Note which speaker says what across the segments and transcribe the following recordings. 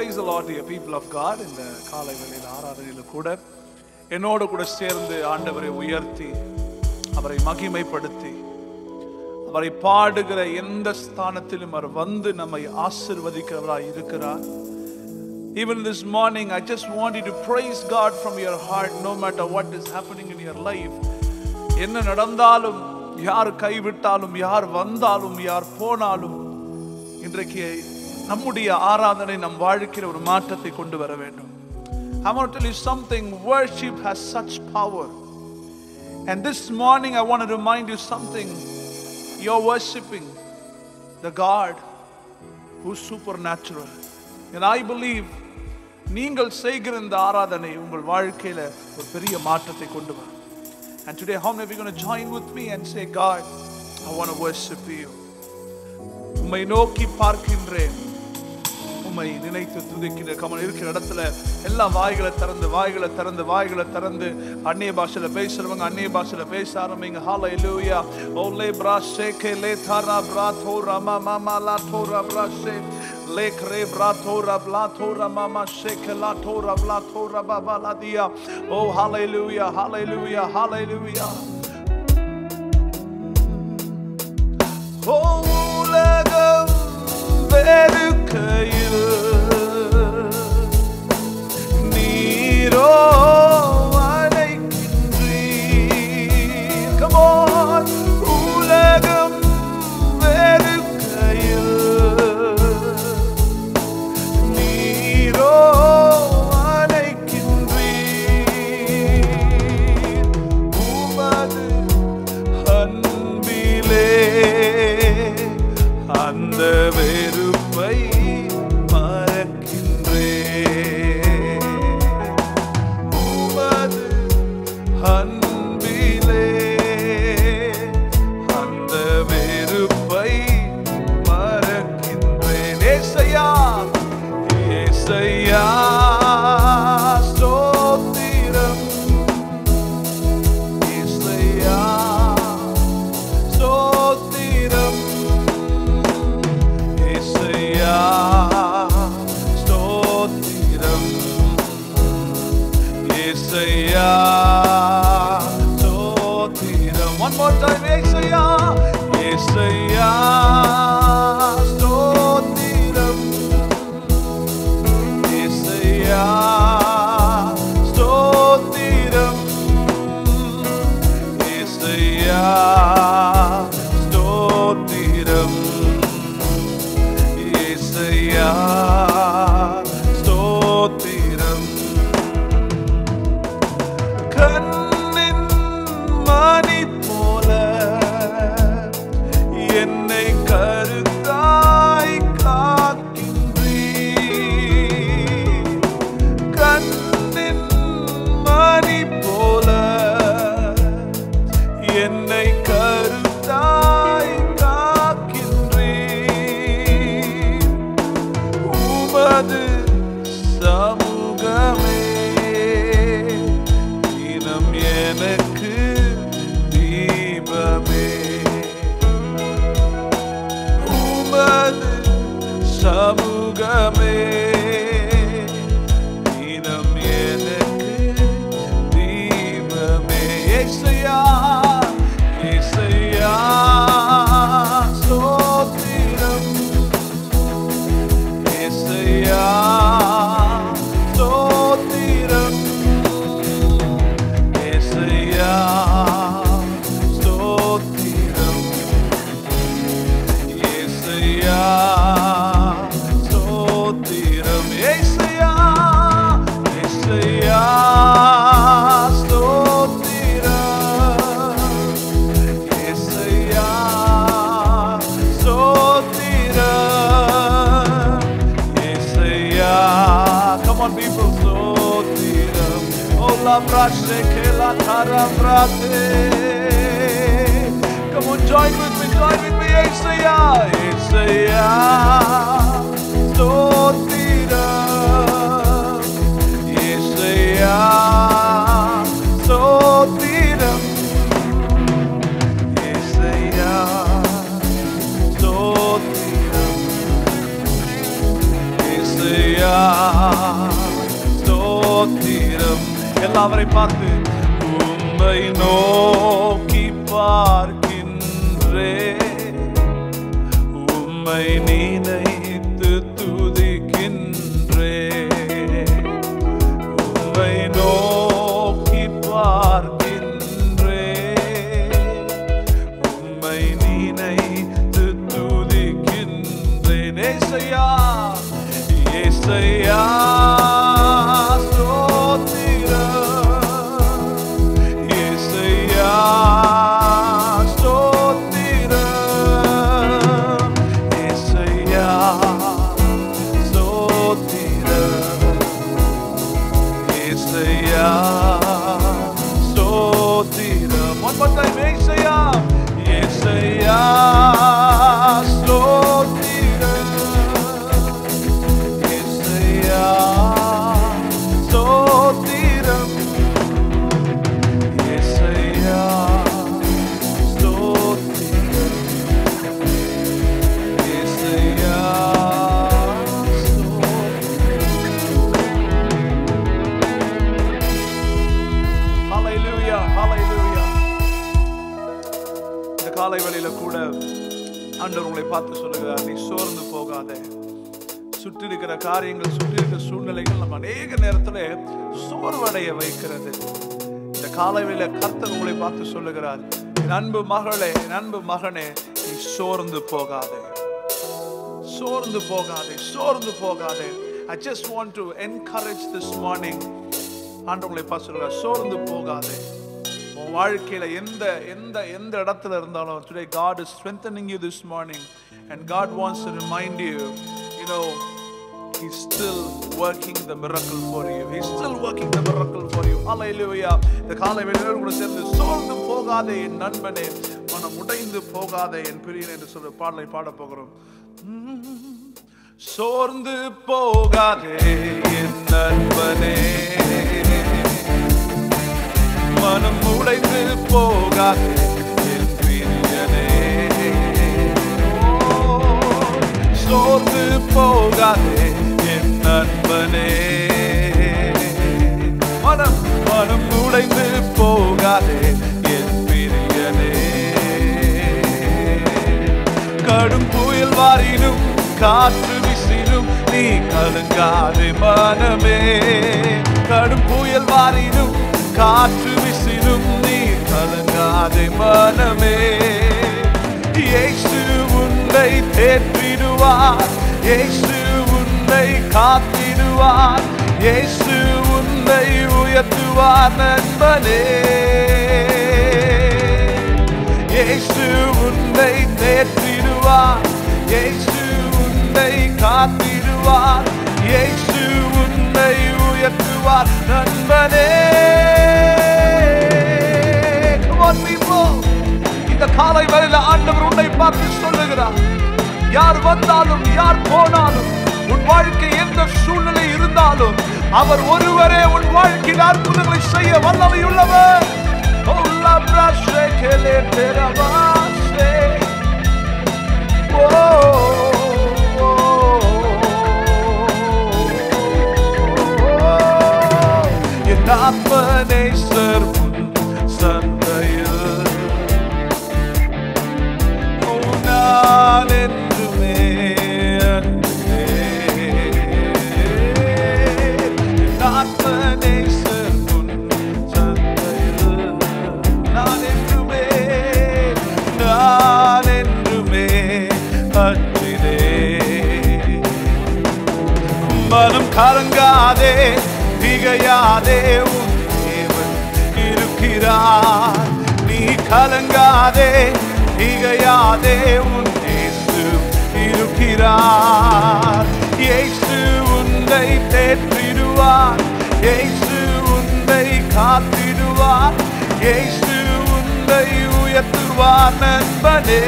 Speaker 1: Praise the Lord, dear people of God. இந்த காலை வேளையில் ஆராதனையில் கூட என்னோடு கூட சேர்ந்து ஆண்டவரை உயர்த்தி அவரை மகிமைப்படுத்தி அவரை பாடுகிற எந்த ஸ்தானத்திலும் அவர் வந்து நம்மை ஆசீர்வதிக்கிறவராய் இருக்கிறார். Even this morning, I just want you to praise God from your heart, no matter what is happening in your life. என்ன நடந்தாலும், யார் கைவிட்டாலும், யார் வந்தாலும், யார் போனாலும், இன்றைக்கு நம்முடைய ஆராதனை நம் வாழ்க்கையில் ஒரு மாற்றத்தை கொண்டு வர வேண்டும். I want to tell you something. Worship has such power. And this morning I want to remind you something. You're worshiping the God who's supernatural. And I believe நீங்கள் செய்கிற இந்த ஆராதனை உங்கள் வாழ்க்கையில ஒரு பெரிய மாற்றத்தை கொண்டு வரும். And today how many of you going to join with me and say, God, I want to worship you. உம்மை நோக்கி பார்க்கின்றேன், உம்மை நினைத்து துதிக்கிற. கமன் இருக்கிற இடத்துல எல்லா வாய்களை திறந்து அந்நிய பாஷையில பேசுறவங்க அந்நிய பாஷையில பேச ஆரம்பிங்க. ஹalleluya. ஓலே பிராஷே கே தாரா பிராதோரா மாமா லா தோரா பிராஷே லேக்ரே பிராதோரா பிளாதோரா மாமா ஷேக் லா தோரா பிளாதோரா பாபா லாதியா. ஓ ஹalleluya, ஹalleluya, ஹalleluya. ஓ உலகம் வெறுக்கையில் நீரோ அழைக்கின்றீர். Come on. உலகம் வெறுக்கையில் நீரோ அழைக்கின்றீர். உமது அன்பிலே அந்த வெறுப்பை மறக்கின்றேன். உமது அன்பிலே அந்த வெறுப்பை மறக்கின்றேன். ஏசையா, ஏசையா ஸ்தோத்திரம், ஏசையா ஸ்தோத்திரம், ஏசையா ஸ்தோத்திரம், ஏசையா ஸ்தோத்திரம். One more time. ஏசையா, ஏசையா ஸ்தோத்திரம், ஏசையா ஸ்தோத்திரம், ஏசையா ஸ்தோத்திரம், ஏசையா ஸ்தோத்திரம். கண்ணின் மணி போல என்னை கருத்தாய் காக்கின்றீர். கண்ணின் மணி போல என்னை கருத்தாய் காக்கின்றீர். உமது சமூகமே தினம் எனக்கு தீபமே. உமது சமூகமே தினம் எனக்கு தீபமே. ஏசையா, ஏசையா ஸ்தோத்திரம், ஏசையா ஸ்தோத்திரம், ஏசையா ஸ்தோத்திரம், ஏசையா ஸ்தோத்திரம், ஏசையா, ஏசையா ஸ்தோத்திரம், ஏசையா ஸ்தோத்திரம், ஏசையா. Come on people, ஸ்தோத்திரம். Ola brashe ke la tara brate. Come on, join with me, ஏசையா, ஏசையா ஸ்தோத்திரம், ஏசையா ஸ்தோத்திரம், ஏசையா ஸ்தோத்திரம், ஏசையா ஸ்தோத்திரம். எல்லாவரை பார்த்து உம்மை நோக்கி பார்க்கின்றே, உம்மை நினைத்து துதிக்கின்றே, உம்மை நோக்கி பார்க்கின்றே, உம்மை நினைத்து துதிக்கின்றேன். ஏசையா ஏசையா காலை வேளையில கூட ஆண்டவர் உங்களை பார்த்து சொல்லுகிறார், நீ சோர்ந்து போகாதே. சுற்றி இருக்கிற காரியங்கள், சுற்றி இருக்கிற சூழ்நிலைகள் நம்ம அநேக நேரத்துல சோர்வடைய வைக்கிறது. இந்த காலை வேளையில கர்த்தர் உங்களை பார்த்து சொல்லுகிறார், என் அன்பு மகளே, என் அன்பு மகனே, நீ சோர்ந்து போகாதே, சோர்ந்து போகாதே, சோர்ந்து போகாதே. I just want to encourage this morning. ஆண்டவர் உங்களை பார்த்து சொல்லுகிறார், சோர்ந்து போகாதே. வாழ்க்கையில எந்த இடத்துல இருந்தாலும், today God is strengthening you this morning, and God wants to remind you, you know, He's still working the miracle for you. He's still working the miracle for you. Hallelujah. இந்த காலை வேளையில கூட சேர்ந்து சோர்ந்து போகாதே என் நண்பனே, மனம் உடைந்து போகாதே என் பிரியனே என்று சொல்ற பாடலை பாட போகிறோம். சோர்ந்து போகாதே என் நண்பனே, மனம் உடைந்து போகாதே என் பிரியனே, சோர்ந்து போகாதே என் நண்பனே, மனம் உடைந்து போகாதே என் பிரியனே. கடும் புயல் வாரினும் காற்று வீசினும் நீ கலங்காதே மனமே, கடும் புயல் வாரினும் காற்று வீசினும் நீ கலங்காதே மனமே. இயேசு உன்னை தேற்றிடுவார், இயேசு உன்னை காத்திடுவார், இயேசு உன்னை உயர்த்துவார் நண்பனே. இயேசு உன்னை தேற்றிடுவார், இயேசு உன்னை காத்திடுவார், இயேசு உன்னை உயர்த்துவார் நண்பனே. இந்த காலை வேளையில ஆண்டவர் உன்னை பார்த்து சொல்லுகிறார், யார் வந்தாலும் யார் போனாலும், உன் வாழ்க்கை எந்த சூழ்நிலை இருந்தாலும், அவர் ஒருவரே உன் வாழ்க்கையில் அற்புதங்களை செய்ய வல்லமை உள்ளவர். என் ஆத்மநேசர் சந்தையில் நான் என்றுமே அன்பே, என் ஆத்மநேசர் சந்தையில் நான் என்றுமே அன்பிலே. மனம் கலங்காதே, திகையாதே, உன் தேவன் இருக்கிறார். நீ கலங்காதே, திகையாதே, உன் இயேசு இருக்கிறார். இயேசு உன்னை தேற்றிடுவார், இயேசு உன்னை காத்திடுவார், இயேசு உன்னை உயர்த்துவார் நண்பனே.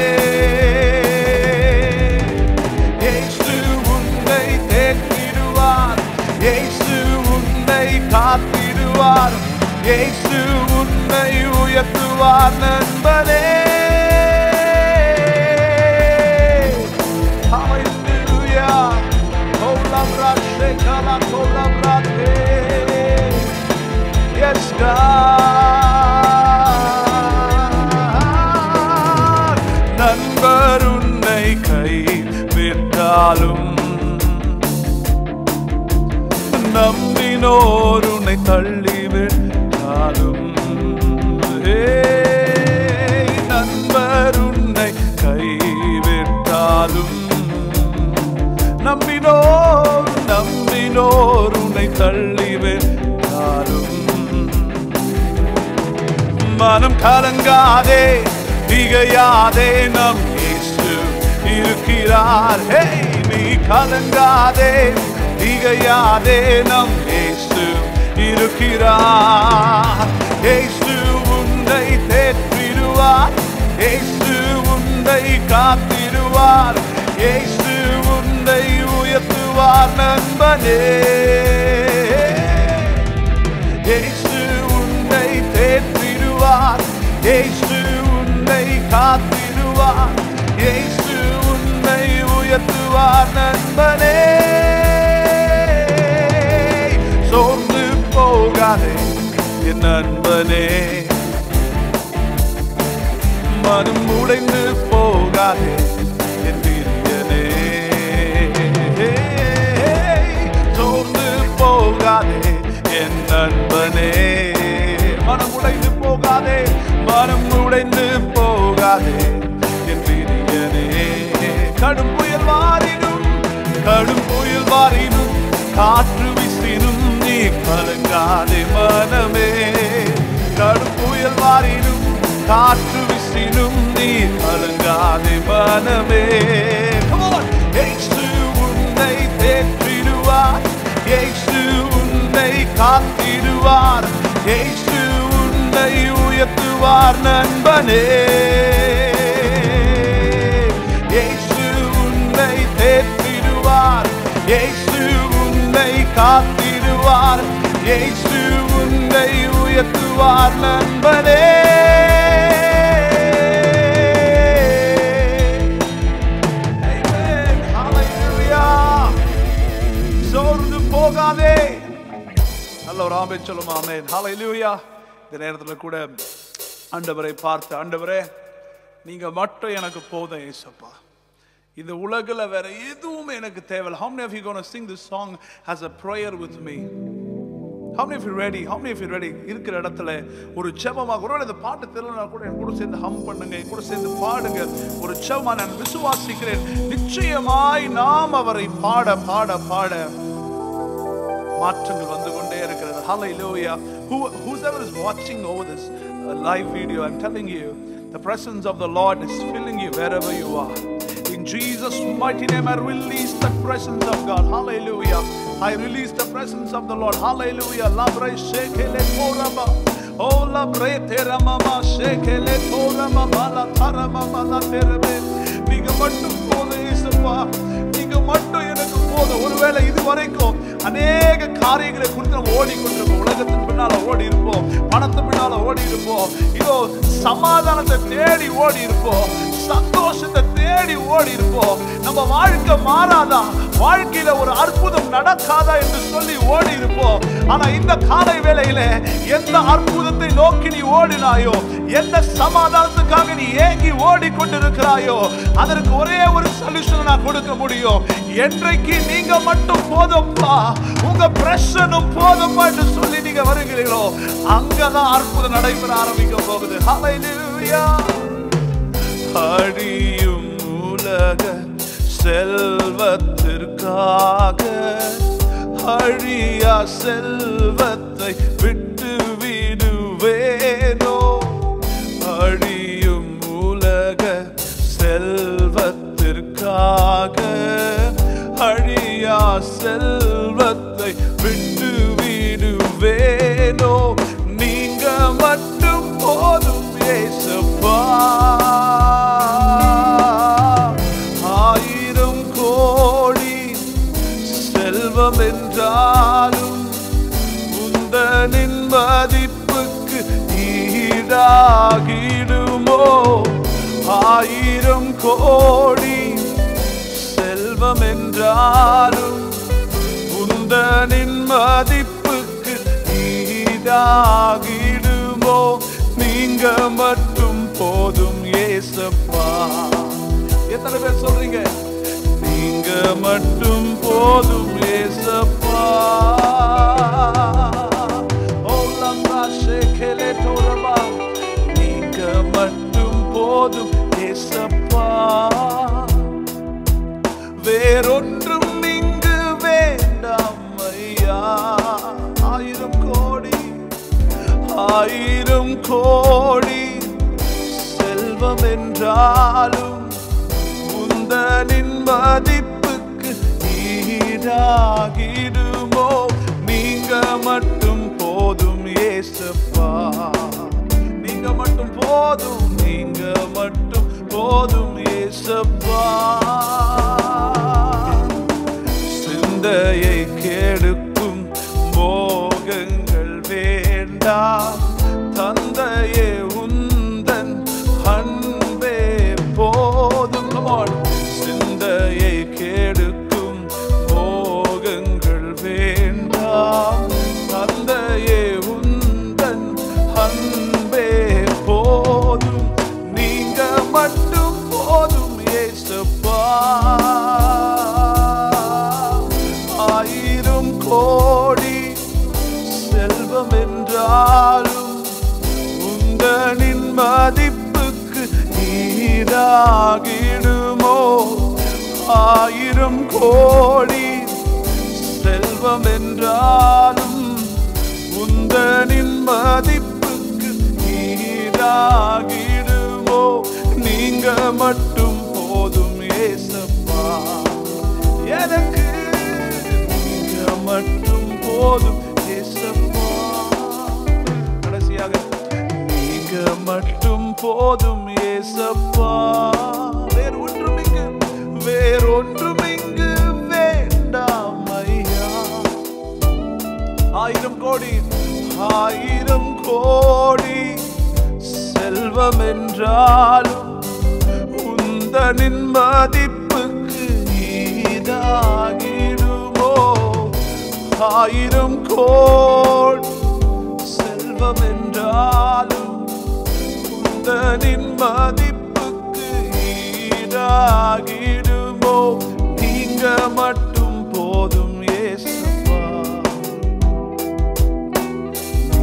Speaker 1: இயேசு உன்னை தேற்றிடுவார், இயேசு உன்னை காத்திடுவார், இயேசு உன்னை உயர்த்துவார் நண்பனே. Hallelujah. Oh, la brate, kala, oh, la brate. நம்பினோர் உன்னை தள்ளிவிட்டாலும், நண்பர் உன்னை கைவிட்டாலும், நம்பினோர் உன்னை தள்ளிவிட்டாலும், மனம் கலங்காதே, திகையாதே, நம் இயேசு இருக்கிறார். நீ கலங்காதே, திகையாதே, நம் இயேசு இருக்கிறார். இயேசு உன்னை தேற்றிடுவார், இயேசு உன்னை காத்திடுவார், இயேசு உன்னை உயர்த்துவார் நண்பனே. இயேசு உன்னை தேற்றிடுவார், இயேசு உன்னை காத்திடுவார், இயேசு உன்னை உயர்த்துவார் நண்பனே. சோர்ந்து போகாதே என் நண்பனே, மனம் உடைந்து போகாதே என் பிரியனே. சோர்ந்து போகாதே என் நண்பனே, மனம் உடைந்து போகாதே, மனம் உடைந்து போகாதே என் பிரியனே. கடும் புயல் வாரினும், கடும் புயல் வாரினும், காற்று வீசினும் நீ கலங்காதே மனமே. கடும் புயல் வாரினும், காற்று வீசினும் நீ கலங்காதே மனமே. இயேசு உன்னை தேற்றிடுவார், இயேசு உன்னை காத்திடுவார், இயேசு உன்னை உயர்த்துவார் நண்பனே. இயேசு உன்னை தேற்றிடுவார், இயேசு உன்னை காத்திடுவார், இயேசு உன்னை உயர்த்துவார் நண்பனே. ஆமென், ஹல்லேலூயா. சோர்ந்து போகாதே. நல்ல ஒரு ஆமென் சொல்லுமா. ஆமென், ஹல்லேலூயா. இந்த நேரத்தில் கூட ஆண்டவரை பார்த்து, ஆண்டவரே நீங்க மட்டும் எனக்கு போதும் ஏசப்பா, இந்த உலகில் வேற எதுவுமே எனக்கு தேவையில்லை. How many of you going to sing this song as a prayer with me? How many of you ready? How many of you ready? இருக்கிற இடத்துல ஒரு ஜெபமாக, ஒருவேளை இந்த பாட்டு தெரியலனா கூட என் கூட சேர்ந்து ஹம் பண்ணுங்க, என் கூட சேர்ந்து பாடுங்க. ஒரு ஜெபமா நான் விசுவாசிக்கிறேன், நிச்சயமாய் நாம் அவரை பாட பாட பாட மாற்றங்கள் வந்து கொண்டே இருக்கிறது. Hallelujah. Whoever is watching over this live video, I'm telling you, the presence of the Lord is filling you wherever you are. In Jesus' mighty name, I release the presence of God. Hallelujah. I release the presence of the Lord. Hallelujah. Labre shekele torama. Oh labre teramama shekele torama bala tarama bala terame. நீங்க மட்டும் போதும் இயேசுப்பா, நீங்க மட்டும் எனக்கு போதும். ஒருவேளை இதுவரைக்கும் அநேக காரியங்களை குறித்து நம்ம ஓடிக்கொண்டிருப்போம், உலகத்தின் பின்னால ஓடி இருப்போம், பணத்தின் பின்னால ஓடி இருப்போம், இதோ சமாதானத்தை தேடி ஓடி இருப்போம், சந்தோஷத்தை தேடி ஓடி இருப்போம். நம்ம வாழ்க்கை மாறாதா, வாழ்க்கையில ஒரு அற்புதம் நடக்காதா என்று சொல்லி ஓடி இருப்போம். ஆனா இந்த காலை வேளையில எந்த அற்புதத்தை நோக்கி நீ ஓடினாயோ, எந்த சமாதானத்துக்காக நீ ஏங்கி ஓடிக்கொண்டிருக்கிறாயோ, அதற்கு ஒரே ஒரு சொல்யூஷன் நான் கொடுக்க முடியும். என்றைக்கு நீங்க மட்டும் போதும்பா, உங்க பிரஷனும் போதும்பா என்று சொல்லி நீங்க வருகிறீர்களோ, அங்கதான் அற்புதம் நடைபெற ஆரம்பிக்க போகுது. ஹல்லேலூயா. அழியும் உலக செல்வத்திற்காக அழியா செல்வத்தை விட்டு விடுவேனோ. அழியும் உலக செல்வத்திற்காக அழியா செல்வத்தை விட்டு விடுவேனோ. நீங்க மட்டும் போதும் இயேசுப்பா. ஆயிரம் கோடி செல்வம் என்றாலும் உந்தனின் மதிப்புக்கு ஈடாகிடுமோ. ஆயிரம் கோடி செல்வம் என்றாலும் உந்தனின் மதிப்புக்கு ஈடாகிடுமோ. நீங்க மட்டும் போதும் இயேசுப்பா. எத்தனை பேர் சொல்றீங்க? நீங்க மட்டும் போதும் இயேசுப்பா. கோடி ஆயிரம் கோடி செல்வம் என்றாலும் உந்தனின் மதிப்புக்கு ஈடாகிடுமோ? நீங்க மட்டும் போதும் ஏசப்பா, நீங்க மட்டும் போதும், நீங்க மட்டும் போதும் ஏசப்பா. சிந்தையை கெடுக்கும் மோகங்கள் வேண்டாம், தந்தையே உந்தன் அன்பே போதும். சிந்தையை கெடுக்கும் மோகங்கள் வேண்டாம், தந்தையே உந்தன் அன்பே போதும். நீங்க மட்டும் போதும் ஏசப்பா. ஆயிரம் கோடி செல்வம் என்றாலும் உந்தனின் மதிப்புக்கு ஈடாகிடுமோ? ஆயிரம் கோடி செல்வம் என்றாலும் உந்தனின் மதிப்புக்கு ஈடாகிடுமோ? நீங்க மட்டும் போதும் ஏசப்பா. எனக்கு நீங்க மட்டும் போதும் ஏசப்பா. கடைசியாக நீங்க மட்டும் போதும் ஏசப்பா. வேறொன்றும் இங்கு வேண்டாம் ஐயா. ஆயிரம் கோடி ஆயிரம் கோடி செல்வம் என்றாலும் உந்தனின் மதிப்புக்கு ஈடாகிடுமோ? ஆயிரம் கோடி செல்வம் என்றாலும் உந்தனின் மதிப்புக்கு ஈடாகிடுமோ? நீங்க மட்டும் போதும் ஏசப்பா,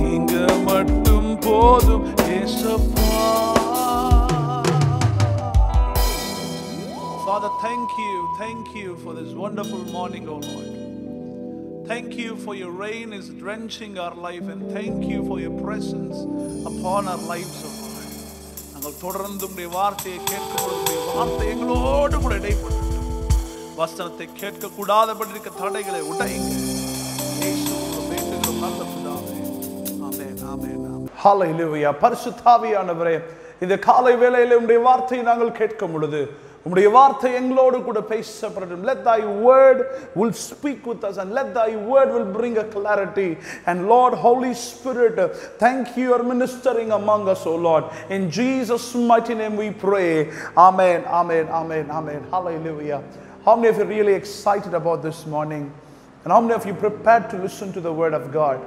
Speaker 1: நீங்க மட்டும் போதும் ஏசப்பா. Father, thank you for this wonderful morning, oh Lord. Thank you for your rain is drenching our life, and thank you for your presence upon our lives, oh Lord. நாங்கள் தொடர்ந்து உம்முடைய வார்த்தையை கேட்கும்போது உம்முடைய வார்த்தை எங்களோடு கூட இடைப்படட்டும். வசனத்தை கேட்க கூடாதபடி இருக்க தடைகளை உடைங்க. இயேசுவின் வேண்டுகிறோம் நல்ல பிதாவே. ஆமென், ஆமென், ஆமென். ஹல்லேலூயா. பரிசுத்த ஆவியானவரே, இந்த காலை வேளையிலே உம்முடைய வார்த்தையை நாங்கள் கேட்கும் பொழுது உம்முடைய வார்த்தை எங்களோடு கூட பேசப்படட்டும். Let thy word will speak with us, and let thy word will bring a clarity. And Lord, Holy Spirit, thank you for ministering among us, oh Lord. In Jesus' mighty name we pray. Amen, amen, amen, amen. Hallelujah. How many of you are really excited about this morning? And how many of you prepared to listen to the word of God?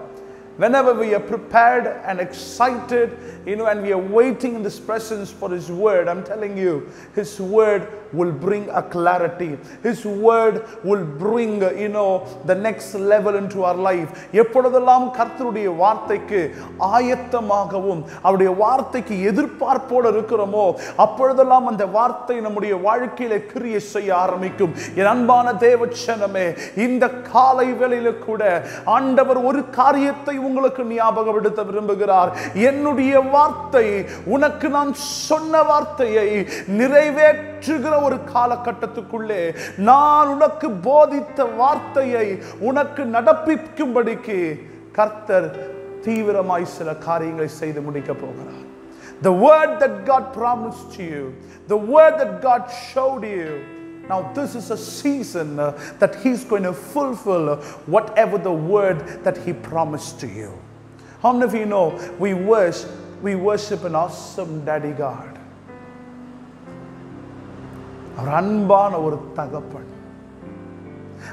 Speaker 1: Whenever we are prepared and excited, and we are waiting in His presence for His word, I'm telling you, His word will bring a clarity. His word will bring, the next level into our life. எப்பொழுதெல்லாம் கர்த்தருடைய வார்த்தைக்கு ஆயத்தமாகவும் அவருடைய வார்த்தைக்கு எதிர்பார்ப்போடு இருக்கிறோமோ, அப்பொழுதெல்லாம் அந்த வார்த்தை நம்முடைய வாழ்க்கையில கிரியை செய்ய ஆரம்பிக்கும். என் அன்பான தேவச்சனமே, இந்த காலை வேளையில கூட ஆண்டவர் ஒரு காரியத்தை உங்களுக்கு ஞாபகப்படுத்த விரும்புகிறார். என்னுடைய வார்த்தை, உனக்கு நான் சொன்ன வார்த்தையை நிறைவேற்றுகிற ஒரு காலகட்டத்துக்குள்ளே நான் உனக்கு போதித்த வார்த்தையை உனக்கு நடப்பிக்கும்படிக்கு கர்த்தர் தீவிரமாய் சில காரியங்களை செய்து முடிக்க போகிறார். The word that God promised to you, the word that God showed you, now this is a season that He's going to fulfill whatever the word that He promised to you. How many of you know we worship an awesome daddy God? அவர் அன்பான ஒரு தகப்பன்.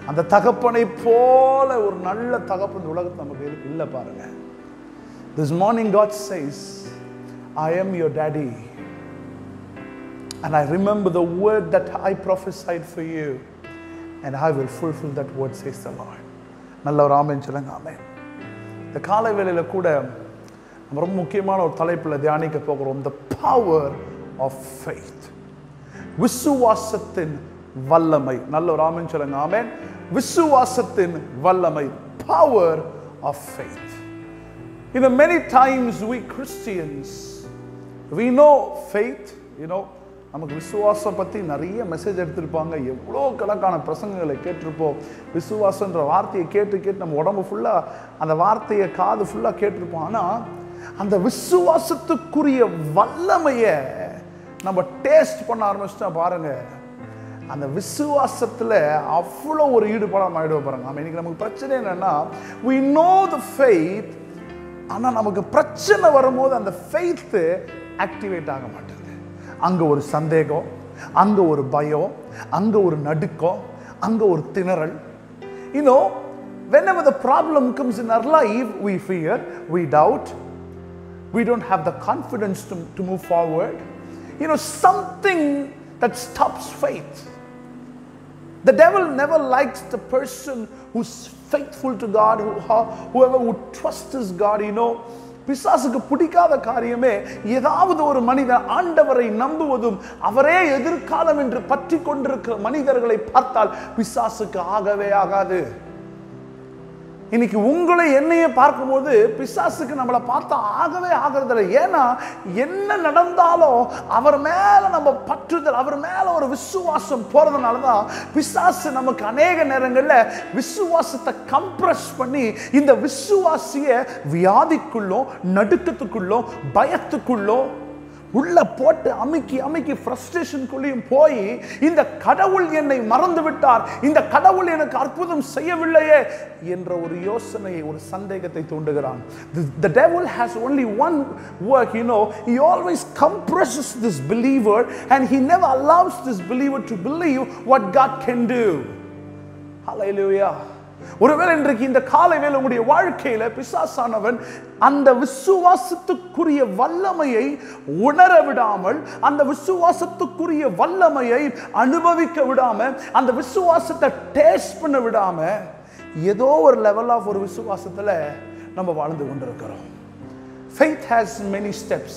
Speaker 1: அந்த தகப்பனை போல ஒரு நல்ல தகப்பன் உலகத்தில் நமக்கு இல்லை பாருங்க. This morning God says, I am your daddy. And I remember the word that I prophesied for you, and I will fulfill that word, says the Lord. நல்ல ஒரு ஆமென் சொல்லுங்க. ஆமென். இந்த காலை வேளையில கூட நம்ம ரொம்ப முக்கியமான ஒரு தலைப்புல தியானிக்க போகிறோம். The power of faith. விசுவாசத்தின் வல்லமை. நல்ல ஒரு ஆமென் சொல்லுங்க. ஆமென். விசுவாசத்தின் வல்லமை. Power of faith. Many times we Christians, we know faith, நமக்கு விசுவாசம் பற்றி நிறைய மெசேஜ் எடுத்திருப்பாங்க, எவ்வளோ கணக்கான பிரசங்கங்களை கேட்டிருப்போம். விசுவாசன்ற வார்த்தையை கேட்டு நம்ம உடம்பு ஃபுல்லாக அந்த வார்த்தையை காது ஃபுல்லாக கேட்டிருப்போம். ஆனால் அந்த விசுவாசத்துக்குரிய வல்லமையை நம்ம டேஸ்ட் பண்ண ஆரம்பிச்சுட்டா பாருங்க, அந்த விசுவாசத்தில் அவ்வளோ ஒரு ஈடுபாடாக ஆகிடுவோம் பாருங்க. நம்ம இன்னைக்கு நமக்கு பிரச்சனை என்னன்னா, we know the faith, ஆனால் நமக்கு பிரச்சனை வரும்போது அந்த ஃபெய்த் ஆக்டிவேட் ஆக மாட்டேங்குது. அங்க ஒரு சந்தேகம், அங்க ஒரு பயம், அங்க ஒரு நடுக்கம், அங்க ஒரு திணறல். Whenever the problem comes in our life, we fear, we doubt, we don't have the confidence to move forward. Something that stops faith. The devil never likes the person who's faithful to God, whoever who trusts God. பிசாசுக்கு பிடிக்காத காரியமே ஏதாவது ஒரு மனிதன் ஆண்டவரை நம்புவதும் அவரே எதிர்காலம் என்று பற்றி கொண்டிருக்கிற மனிதர்களை பார்த்தால் பிசாசுக்கு ஆகவே ஆகாது. இன்னைக்கு உங்களை என்னையே பார்க்கும்போது பிசாசுக்கு நம்மளை பார்த்தா ஆகவே ஆகிறதில்ல. ஏன்னா என்ன நடந்தாலும் அவர் மேல நம்ம பற்றுதல், அவர் மேல ஒரு விசுவாசம் போறதுனால தான் பிசாசு நமக்கு அநேக நேரங்கள்ல விசுவாசத்தை கம்ப்ரஸ் பண்ணி இந்த விசுவாசிய வியாதிக்குள்ளோ, நடுக்கத்துக்குள்ளோ, பயத்துக்குள்ளோ உள்ள போட்டு அமுக்கி ஃப்ரஸ்ட்ரேஷனுக்குள்ளேயும் போய், இந்த கடவுள் என்னை மறந்து விட்டார், இந்த கடவுள் எனக்கு அற்புதம் செய்யவில்லையே என்ற ஒரு யோசனை, ஒரு சந்தேகத்தை தூண்டுகிறான். The devil has only one work, he always compresses this believer and he never allows this believer to believe what God can do. Hallelujah. ஒருவேளை இன்றைக்கு இந்த காலை வேளை உங்களுடைய வாழ்க்கையில பிசாசானவன் அந்த விசுவாசத்துக்குரிய வல்லமையை உணர விடாமல், அந்த விசுவாசத்துக்குரிய வல்லமையை அனுபவிக்க விடாம, அந்த விசுவாசத்தை டேஸ்ட் பண்ண விடாம ஏதோ ஒரு லெவல் ஆஃப் ஒரு விசுவாசத்துல நம்ம வாழ்ந்து கொண்டிருக்கிறோம். Faith has many steps,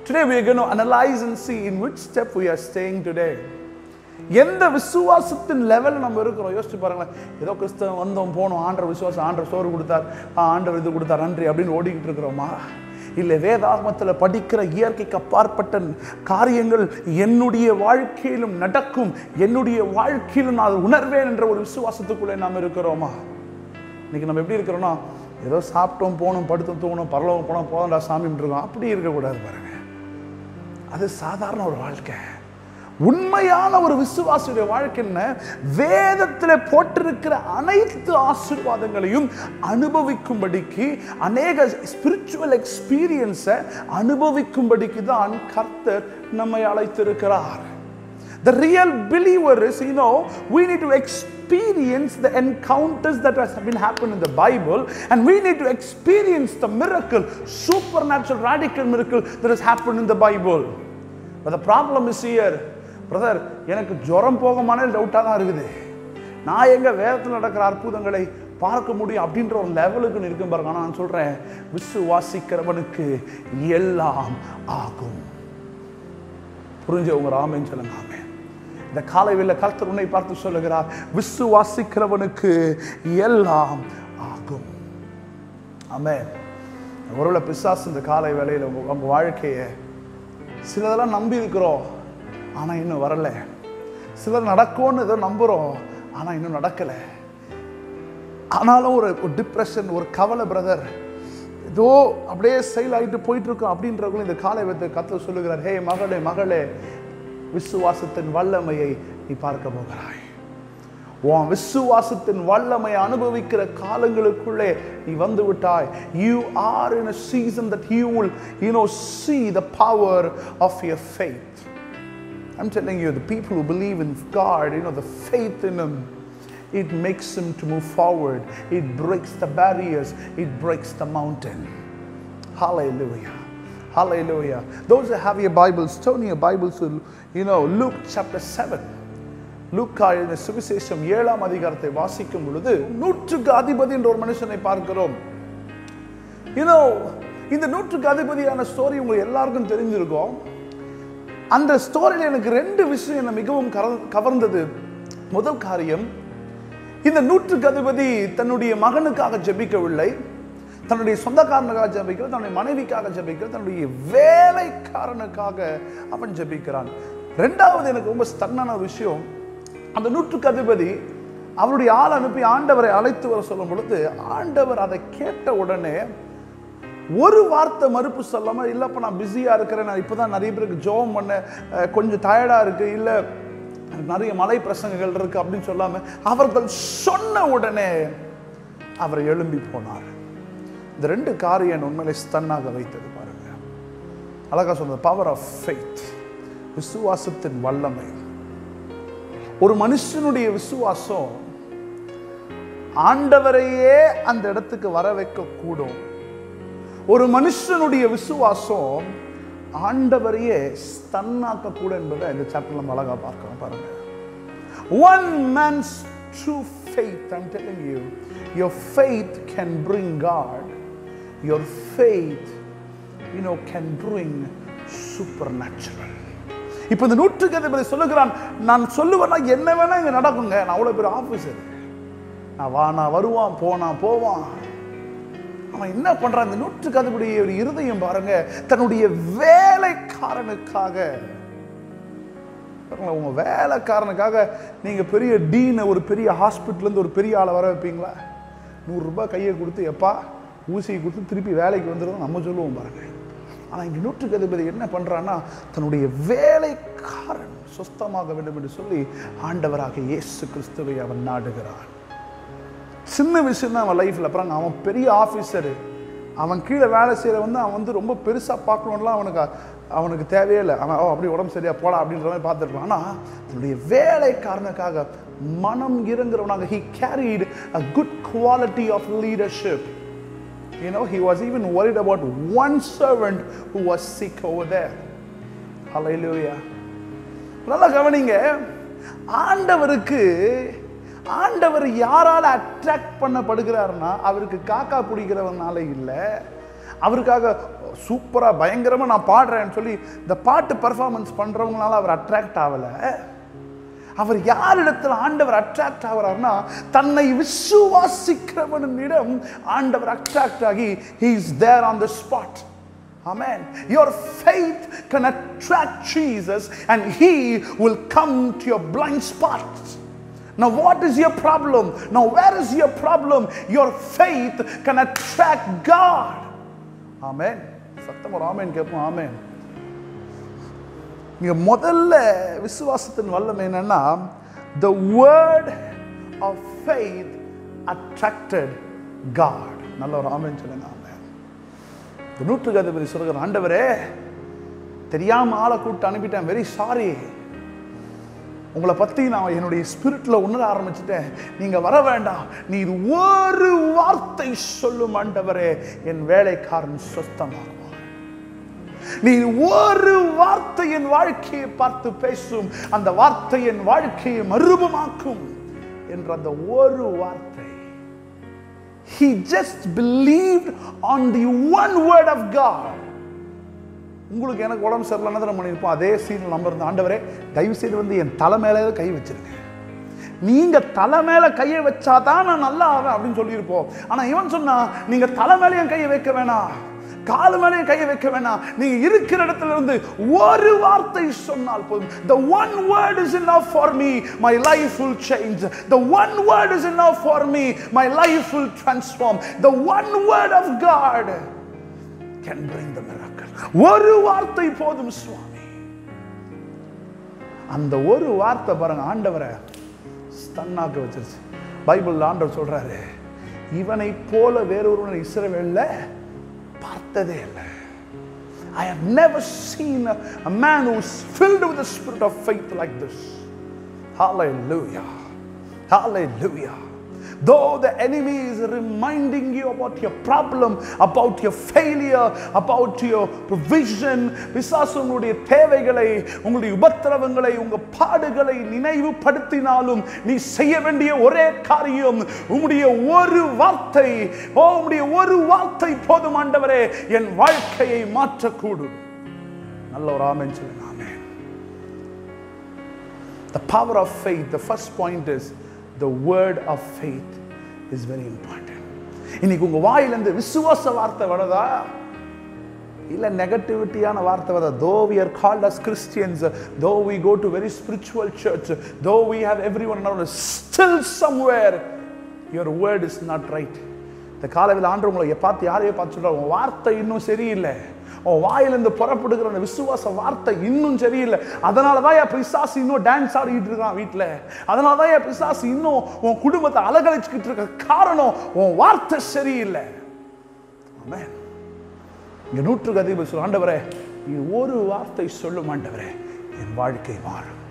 Speaker 1: Today we are going to analyze and see in which step we are staying today. எந்த விசுவாசத்தின் லெவல் நம்ம இருக்கிறோம் யோசிச்சு பாருங்களேன். ஏதோ கிறிஸ்தவம் வந்தோம் போனோம், ஆண்டவர் விசுவாசம், ஆண்டவர் சோறு கொடுத்தார், ஆண்டவர் இது கொடுத்தார், நன்றி அப்படின்னு ஓடிக்கிட்டு இருக்கிறோமா? இல்லை வேதாகமத்தில் படிக்கிற இயற்கைக்கு அப்பாற்பட்ட காரியங்கள் என்னுடைய வாழ்க்கையிலும் நடக்கும், என்னுடைய வாழ்க்கையிலும் நான் உணர்வேன் என்ற ஒரு விசுவாசத்துக்குள்ளே நாம் இருக்கிறோமா? இன்னைக்கு நம்ம எப்படி இருக்கிறோம்னா, ஏதோ சாப்பிட்டோம் போனோம் படுத்தோம் தூங்கணும் பரலோகம் போனோம் போதண்டா சாமின்னு இருக்கோம். அப்படி இருக்கக்கூடாது பாருங்க. அது சாதாரண ஒரு வாழ்க்கை. உண்மையான ஒரு விசுவாசியுடைய வாழ்க்கை என்ன? வேதத்தில் போட்டிருக்கிற அனைத்து ஆசீர்வாதங்களையும் அனுபவிக்கும்படிக்கு, அநேக ஸ்பிரிச்சுவல் எக்ஸ்பீரியன்ஸை அனுபவிக்கும்படிக்கு தான் கர்த்தர் நம்மை அழைத்திருக்கிறார். The real believer is, we need to experience the encounters that has been happened in the Bible, and we need to experience the miracle, supernatural, radical miracle that has happened in the Bible. But the problem is here, brother, எனக்கு ஜுரம் போகுமானே டவுட்டாக தான் இருக்குது. நான் எங்க வேதத்தில் நடக்கிற அற்புதங்களை பார்க்க முடியும் அப்படின்ற ஒரு லெவலுக்கு இருக்கும் பாருங்க. ஆனால் நான் சொல்றேன், விசுவாசிக்கிறவனுக்கு எல்லாம் ஆகும். புரிஞ்சவங்க ஆமென் சொல்லுங்க. ஆமென். இந்த காலையில் கர்த்தர் உன்னை பார்த்து சொல்லுகிறார், விசுவாசிக்கிறவனுக்கு எல்லாம் ஆகும். ஆமென். ஒருவேளை பிசாசு இந்த காலை வேளையில் உங்க வாழ்க்கையை சிலதெல்லாம் நம்பி இருக்கிறோம், ஆனால் இன்னும் வரல. சிலர் நடக்கும்னு ஏதோ நம்புகிறோம், ஆனால் இன்னும் நடக்கலை. ஆனாலும் ஒரு டிப்ரெஷன், ஒரு கவலை பிரதர், ஏதோ அப்படியே செயல் ஆகிட்டு போயிட்டு இருக்கோம் அப்படின்றவங்களும் இந்த காலை வைத்து கர்த்தர் சொல்லுகிறார், ஹே மகளே மகளே, விசுவாசத்தின் வல்லமையை நீ பார்க்க போகிறாய். உன் விசுவாசத்தின் வல்லமையை அனுபவிக்கிற காலங்களுக்குள்ளே நீ வந்து விட்டாய். You are in a season that you will, see the power of your faith. I'm telling you, the people who believe in God, the faith in Him, it makes them to move forward. It breaks the barriers. It breaks the mountain. Hallelujah. Hallelujah. Those who have your Bibles, turn your Bibles to, Luke chapter 7. லூக்கா எழுதின சுவிசேஷம் 7ஆம் அதிகாரத்தை வாசிக்கும் பொழுது 100க்கு அதிபதி என்ற ஒரு மனுஷனை பார்க்கிறோம். இந்த 100க்கு அதிபதியான ஸ்டோரி உங்களுக்கு எல்லாருக்கும் தெரிஞ்சிருக்கும். அந்த ஸ்டோரியில் எனக்கு 2 விஷயம் என்ன மிகவும் கவர்ந்தது. முதல் காரியம், இந்த 100க்கு அதிபதி தன்னுடைய மகனுக்காக ஜெபிக்கவில்லை, தன்னுடைய சொந்தக்காரனுக்காக ஜெபிக்கிறான், தன்னுடைய மனைவிக்காக ஜெபிக்கிறான், தன்னுடைய வேலைக்காரனுக்காக அவன் ஜெபிக்கிறான். ரெண்டாவது எனக்கு ரொம்ப ஸ்டன்னான ஒரு விஷயம், அந்த நூற்றுக்கு அதிபதி அவருடைய ஆள் அனுப்பி ஆண்டவரை அழைத்து வர சொல்லும் பொழுது ஆண்டவர் அதை கேட்ட உடனே ஒரு வார்த்தை மறுப்பு சொல்லாம, இல்லப்ப நான் பிஸியா இருக்கிறேன், நான் இப்பதான் நிறைய பேருக்கு ஜெபம் பண்ண கொஞ்சம் டயர்டா இருக்கு, இல்ல நிறைய மலை பிரசங்கங்கள் இருக்கு அப்படின்னு சொல்லாம அவர்கள் சொன்ன உடனே அவர் எழும்பி போனார். இந்த ரெண்டு காரியம் உண்மையிலே ஸ்டன்னாக வைத்தது பாருங்க. அழகா சொன்னது பவர் ஆஃப் ஃபெய்த், விசுவாசத்தின் வல்லமை. ஒரு மனுஷனுடைய விசுவாசம் ஆண்டவரையே அந்த இடத்துக்கு வர வைக்க கூடும். ஒரு மனுஷனுடைய விசுவாசம் ஆண்டவரையே ஸ்தன்னாக்க கூட என்பதை இந்த சாப்டர்ல நம்ம அழகா பார்க்கிறோம் பாருங்க. One man's true faith, I'm telling you, your faith can bring God. Your faith, can bring supernatural. இப்போ இந்த நூற்றுக்கு அதிபதி சொல்லுகிறான், நான் சொல்லுவேன்னா என்ன வேணா இங்க நடக்குங்க, நான் அவ்வளவு பேர் ஆபீசர், நான் வருவான் போவான். அவன் என்ன பண்றான்? இந்த நூற்றுக்கு அதிபதி ஒரு இருதயம் பாருங்க, தன்னுடைய வேலைக்காரனுக்காக. உங்க வேலைக்காரனுக்காக நீங்க பெரிய டீனை ஒரு பெரிய ஹாஸ்பிட்டல் இருந்து ஒரு பெரிய ஆளை வர வைப்பீங்களா? 100 ரூபாய் கையை கொடுத்து எப்பா ஊசியை கொடுத்து திருப்பி வேலைக்கு வந்துடும் நம்ம சொல்லுவோம் பாருங்க. ஆனா இங்க நூற்றுக்கு அதிபதி என்ன பண்றான்னா, தன்னுடைய வேலைக்காரன் சுத்தமாக வேண்டும் என்று சொல்லி ஆண்டவராக இயேசு கிறிஸ்துவை அவன் நாடுகிறான். சின்ன விஷயம் தான் அவன் லைஃப்ல. அப்புறம் அவன் பெரிய ஆபீசரு, அவன் கீழே வேலை செய்யற அவன் ரொம்ப பெருசா பார்க்கணும்லாம் அவனுக்கு தேவையே இல்லை. அவன் அப்படி உடம்பு சரியா போடா அப்படின்ற மாதிரி பார்த்துருப்பான். ஆனா தன்னுடைய வேலைக்காரனுக்காக மனம் இறங்குறவனாக he carried a good quality of leadership. He was even worried about one servant who was sick over there. Hallelujah. நல்லா கவனிங்க, ஆண்டவர் யாரால அட்ராக்ட் பண்ணப்படுகிறார்னா, அவருக்கு காக்கா பிடிக்கிறவனால இல்லை, அவருக்காக சூப்பரா பயங்கரமா நான் பாடுறேன்னு சொல்லி இந்த பாட்டு பெர்ஃபார்மன்ஸ் பண்றவங்களால அவர் அட்ராக்ட் ஆகல. அவர் யாரிடத்தில் ஆண்டவர் அட்ராக்ட் ஆகிறார்னா, தன்னை விசுவாசிக்கிறவனிடம் ஆண்டவர் அட்ராக்ட் ஆகி he is there on the spot. Amen. Your faith can attract Jesus and he will come to your blind spot. Now what is your problem? Now where is your problem? Your faith can attract God. Amen. சத்தம் ஒரு ஆமென் கேட்போம். ஆமென். இங்க முதல்ல விசுவாசத்தின் வல்லமை என்னன்னா, the word of faith attracted God. நல்ல ஒரு ஆமென் சொல்லுங்க. ஆமென். இந்த நூற்றுக்கு அதிபதி சொல்கிறார், ஆண்டவரே தெரியாம ஆளை கூப்பிட்டு அனுப்பிட்டேன், வெரி சாரி, உங்களை பத்தி நான் என்னுடைய ஸ்பிரிட்ல உணர ஆரம்பிச்சுட்டேன், நீங்க வர வேண்டாம், நீர் ஒரு வார்த்தை சொல்லும் ஆண்டவரே, என் வேலைக்காரன் சுத்தமாகும். நீ ஒரு வார்த்தை என் வாழ்க்கையை பார்த்து பேசும், அந்த வார்த்தை என் வாழ்க்கையை மறுபமாக்கும் என்ற அந்த ஒரு வார்த்தை. He just believed on the one word of God. உங்களுக்கு எனக்கு உடம்பு சரியில்லைன்னு நம்ம பண்ணிருப்போம், அதே சீன் நம்ம இருந்த ஆண்டவரே தயவு செய்து என் தலை மேல கை வச்சிருங்க, நீங்க தலை மேல கையை வச்சாதான் நான் நல்லா ஆவேன் அப்படின்னு சொல்லியிருப்போம். ஆனா இவன் சொன்னா, நீங்க தலை மேல என் கையை வைக்க வேணாம், கால் மேலே கையை வைக்க வேணாம், நீங்க இருக்கிற இடத்துல இருந்து ஒரு வார்த்தை சொன்னால் போதும். The one word is enough for me, my life will change. The one word is enough for me, my life will transform. The one word of God can bring the miracle. ஒரு வார்த்தை போதும் சுவாமி. அந்த ஒரு வார்த்தை பாருங்க ஆண்டவரை ஸ்தன்னாக்க வச்சிருச்சு. பைபிள்ல ஆண்டவர் சொல்றாரு, இவனை போல வேறொருவனை இஸ்ரவேல்ல பார்த்ததே இல்லை. I have never seen a man who is filled with the spirit of faith like this. Hallelujah. Hallelujah. Though the enemy is reminding you about your problem, about your failure, about your provision, பிசாசு உங்களுடைய தேவைகளை, உங்களுடைய உபத்திரவங்களை, உங்க பாடுகளை நினைவுபடுத்தினாலும் நீ செய்ய வேண்டிய ஒரே காரியம், உம்முடைய ஒரு வார்த்தை, உம்முடைய ஒரு வார்த்தை போதும் ஆண்டவரே, என் வாழ்க்கையை மாற்றக்கூடும். நல்ல ஒரு ஆமென் சொல்லுங்க. ஆமென். The power of faith, the first point is the word of faith is very important.
Speaker 2: இன்னைக்கு உங்க வாயிலிருந்து விசுவாச வார்த்தை வருதா, இல்ல நெகட்டிவிட்டியான வார்த்தை வருதா? Though we are called as Christians, though we go to very spiritual church, though we have everyone around us, still somewhere your word is not right. இந்த காலையில் ஆண்டவர் உங்களை பார்த்து யாரையே பார்த்து சொல்றாரு, உன் வார்த்தை இன்னும் சரியில்லை, உன் வாயிலிருந்து புறப்படுகிற அந்த விசுவாச வார்த்தை இன்னும் சரியில்லை. அதனாலதான் என் பிசாசு இன்னும் டான்ஸ் ஆடிட்டு இருக்கான் வீட்டுல. அதனாலதான் என் பிசாசு இன்னும் உன் குடும்பத்தை அலகழிச்சுக்கிட்டு இருக்க காரணம் உன் வார்த்தை சரியில்லை. ஆமென். இங்க 100க்கு அதிபதி சொல்ல, ஆண்டவரே நீ ஒரு வார்த்தை சொல்லும் ஆண்டவரே, என் வாழ்க்கை மாறும்.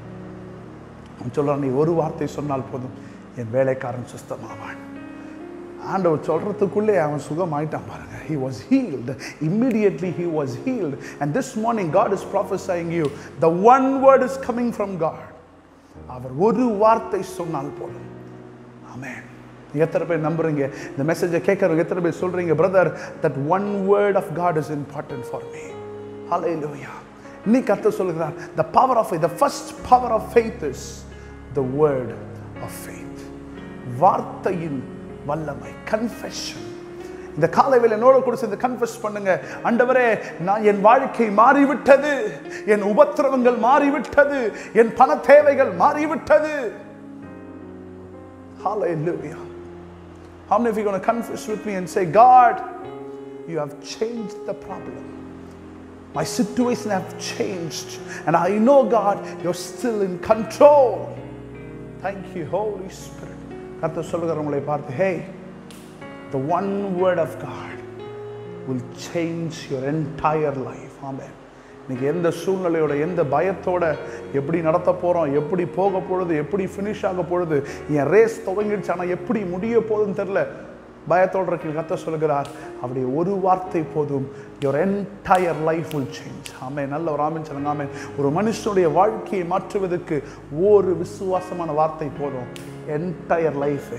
Speaker 2: அவன் சொல்றான், நீ ஒரு வார்த்தை சொன்னால் போதும், என் வேலைக்காரன் சுத்தமாவான். ஆண்டவர் சொல்றதுக்குள்ளே அவன் சுகமாயிட்டான் பாருங்க. He was healed. Immediately he was healed. And this morning God is prophesying you, the one word is coming from God. அவர் ஒரு வார்த்தை சொன்னால் போதும். ஆமென். எத்தனை பேர் நம்புறீங்க இந்த மெசேஜை கேட்கறவங்க? எத்தனை பேர் சொல்றீங்க, brother, that one word of God is important for me? Hallelujah. இன்னைக்கு கர்த்தர் சொல்கிறார், the power of faith, the first power of faith is the word of faith. வார்த்தையின் வல்லமை, confession. இந்த காலையில் என்னோட கூட சேர்ந்து கன்ஃபஸ் பண்ணுங்க, ஆண்டவரே நான் என் வாழ்க்கை மாறிவிட்டது, என் உபத்திரவங்கள் மாறிவிட்டது, என் பண தேவைகள் மாறிவிட்டது. Hallelujah. How many of you are going to confess with me and say, God, you have changed the problem. My situation have changed. And I know, God, you're still in control. Thank you, Holy Spirit. கர்த்தர் சொல்லுகிறார் உங்களை பார்த்து, hey, the one word of God will change your entire life. Amen. இன்னைக்கு எந்த சூழ்நிலையோட, எந்த பயத்தோட எப்படி நடத்த போகிறோம், எப்படி போக பொழுது, எப்படி ஃபினிஷ் ஆக பொழுது, என் ரேஸ் துவங்கிடுச்சு ஆனால் எப்படி முடிய போகுதுன்னு தெரில, பயத்தோட இருக்கீங்க. கர்த்தர் சொல்லுகிறார், அவருடைய ஒரு வார்த்தை போதும், your entire life will change. ஆமென். நல்ல ஒரு ஆமென் சொல்லுங்க. ஆமென். ஒரு மனுஷனுடைய வாழ்க்கையை மாற்றுவதற்கு ஒரு விசுவாசமான வார்த்தை போதும், என்டையர் லைஃப்.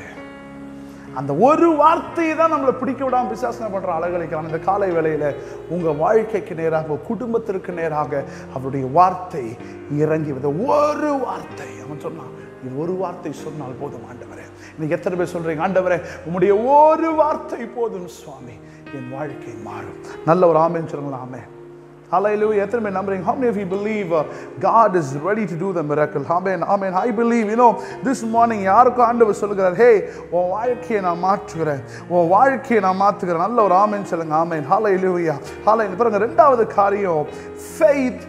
Speaker 2: அந்த ஒரு வார்த்தையை தான் நம்மளை பிடிக்க விடாம பிசாசனை பண்ற அழகழிக்கிறான். இந்த காலை வேளையில உங்க வாழ்க்கைக்கு நேராக, குடும்பத்திற்கு நேராக அவருடைய வார்த்தை இறங்கி வந்து ஒரு வார்த்தை அவன் சொன்னான், இது ஒரு வார்த்தை சொன்னால் போதும் ஆண்டவரே. இன்னைக்கு எத்தனை பேர் சொல்றீங்க, ஆண்டவரே உம்முடைய ஒரு வார்த்தை போதும் சுவாமி, என் வாழ்க்கை மாறும். நல்ல ஒரு ஆமென் சொல்லுங்களா. ஆமென். Hallelujah. எத்தனை பேர் நம்புறீங்க? How many of you believe God is ready to do the miracle? Amen. Amen. I believe, this morning யாருக்கும் ஆண்டவர் சொல்லுகிறார், hey, உன் வாழ்க்கையை நான் மாற்றுகிறேன், உன் வாழ்க்கையை நான் மாற்றுகிறேன். நல்ல ஒரு ஆமென் சொல்லுங்க. ஆமென். Hallelujah. Hallelujah. பாருங்க, ரெண்டாவது காரியம், faith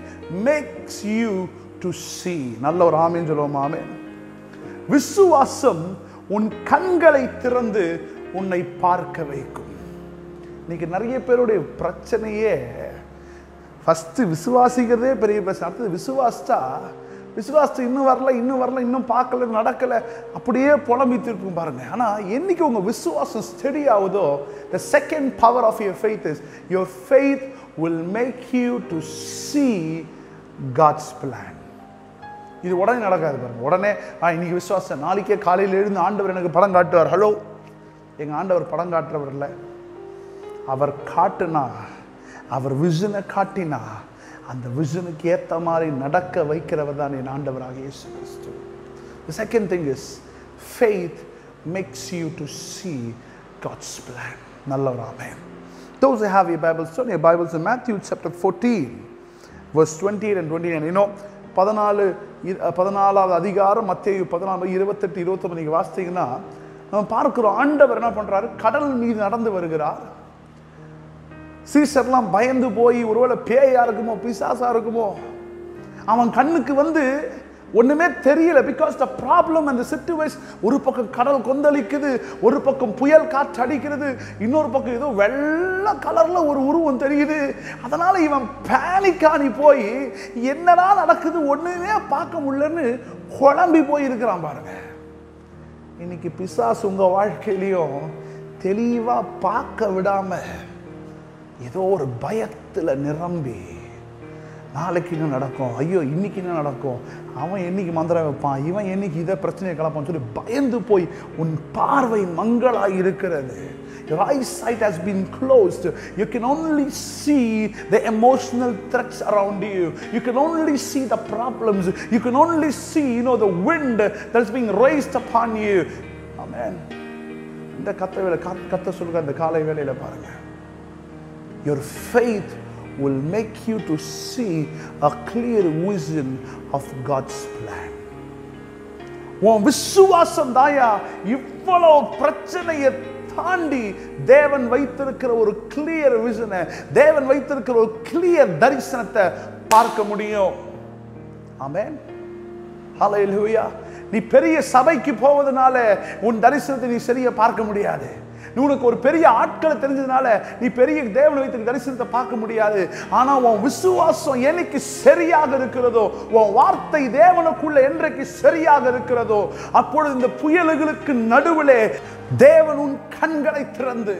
Speaker 2: makes you to see. நல்ல ஒரு ஆமென் சொல்லுவோம். ஆமென். விசுவாசம் உன் கண்களை திறந்து உன்னை பார்க்க வைக்கும். இன்னைக்கு நிறைய பேருடைய பிரச்சனையே ஃபஸ்ட்டு விசுவாசிக்கிறதே பெரிய பிரச்சனை. அடுத்தது விசுவாசத்தை இன்னும் வரல, இன்னும் பார்க்கல, நடக்கலை, அப்படியே புலம்பித்து இருக்கும் பாருங்க. ஆனால் என்னைக்கு உங்கள் விசுவாசம் ஸ்டெடி ஆகுதோ, the second power of your faith is your faith will make you to see God's plan. இது உடனே நடக்காது பாருங்க. உடனே இன்னைக்கு விசுவாசம், நாளைக்கே காலையில் எழுந்து ஆண்டவர் எனக்கு படம் காட்டுவார். ஹலோ, எங்கள் ஆண்டவர் படம் காட்டுறவர் இல்லை. அவர் காட்டுனா, அவர் விஷனை காட்டினா, அந்த விஷனுக்கு ஏற்ற மாதிரி நடக்க வைக்கிறவர் தான் என் ஆண்டவராக இயேசு கிறிஸ்து. The second thing is faith makes you to see God's plan. நல்ல ஒரு ஆமென். Those who have your Bibles, turn your Bibles in Matthew chapter 14 verse 28 and 29. 14வது அதிகாரம் மத்தேயு 14 28 29 நீங்க வாசித்தீங்கன்னா நம்ம பார்க்கிறோம், ஆண்டவர் என்ன பண்றாரு, கடல் மீது நடந்து வருகிறார். சீசர்லாம் பயந்து போய், ஒருவேளை பேயா இருக்குமோ, பிசாசா இருக்குமோ, அவன் கண்ணுக்கு வந்து ஒண்ணுமே தெரியல. Because the problem and the situation, ஒரு பக்கம் கடல் கொந்தளிக்குது, ஒரு பக்கம் புயல் காற்று அடிக்கிறது, இன்னொரு பக்கம் ஏதோ வெள்ளை கலர்ல ஒரு உருவம் தெரியுது. அதனால இவன் பேனிக்கானி போய் என்னடா நடக்குது ஒண்ணுமே பார்க்க முடியலன்னு குழம்பி போய் இருக்கிறான் பாருங்க. இன்னைக்கு பிசாசு உங்க வாழ்க்கையிலையும் தெளிவா பார்க்க விடாம ஏதோ ஒரு பயத்துல நிரம்பி, நாளைக்கு என்ன நடக்கும், ஐயோ இன்னைக்கு என்ன நடக்கும், அவன் என்னைக்கு மந்திரம் வைப்பான், இவன் என்னைக்கு இதை பிரச்சனையை கலப்பான்னு சொல்லி பயந்து போய் உன் பார்வை மங்களாய் இருக்கிறது. Your eyesight has been closed. You can only see the emotional threats around you. You can only see the problems. You can only see, the wind that's being raised upon you. Amen. இந்த கத்த சொல்லுங்க அந்த காலை வேளையில பாருங்க, your faith will make you to see a clear vision of God's plan. உன் விசுவாசம் தாயா இவ்வளவு பிரச்சனையை தாண்டி தேவன் வைத்திருக்கிற ஒரு கிளியர் விஷனை, தேவன் வைத்திருக்கிற ஒரு கிளியர் தரிசனத்தை பார்க்க முடியும். ஆமென், ஹல்லேலூயா. நீ பெரிய சபைக்கு போவதனால உன் தரிசனத்தை நீ சரியா பார்க்க முடியாது. உனக்கு ஒரு பெரிய ஆட்களை தெரிஞ்சதுனால நீ பெரிய தேவனை வைத்திருக்கிற தரிசனத்தை பார்க்க முடியாது. ஆனா உன் விசுவாசம் என்னைக்கு சரியாக இருக்கிறதோ, உன் வார்த்தை தேவனுக்குள்ள என்றைக்கு சரியாக இருக்கிறதோ, அப்பொழுது இந்த புயல்களுக்கு நடுவிலே தேவன் உன் கண்களை திறந்து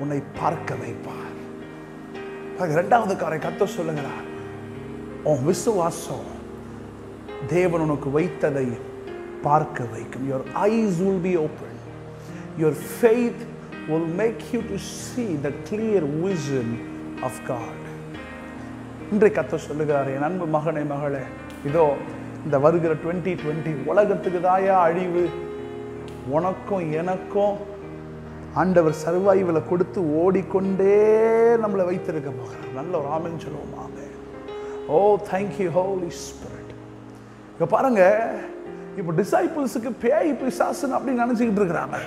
Speaker 2: உன்னை பார்க்க வைப்பார். இரண்டாவது காரை கர்த்தர் சொல்லுகிறார், உன் விசுவாசம் தேவன் உனக்கு வைத்ததை பார்க்க வைக்கும். Your eyes will be open. Your faith will make you to see the clear vision of God. இன்றைக்கு கர்த்தர் சொல்லுகிறார், என் அன்பு மகனே மகளே, இதோ இந்த வருகிற 2020 உலகத்துக்கு தாயா அழிவு, உனக்கும் எனக்கும் ஆண்டவர் சர்வைவலை கொடுத்து ஓடிக்கொண்டே நம்மளை வைத்திருக்க போகிறார். நல்ல ஒரு ஆமென் சொல்லுவோம். ஆமென். ஓ தேங்க்யூ ஹோலி ஸ்பிரிட். இங்க பாருங்க, இப்போ டிசைபிள்ஸுக்கு பேய் பிசாசுன்னு அப்படின்னு நினைச்சுக்கிட்டு இருக்கிறாங்க.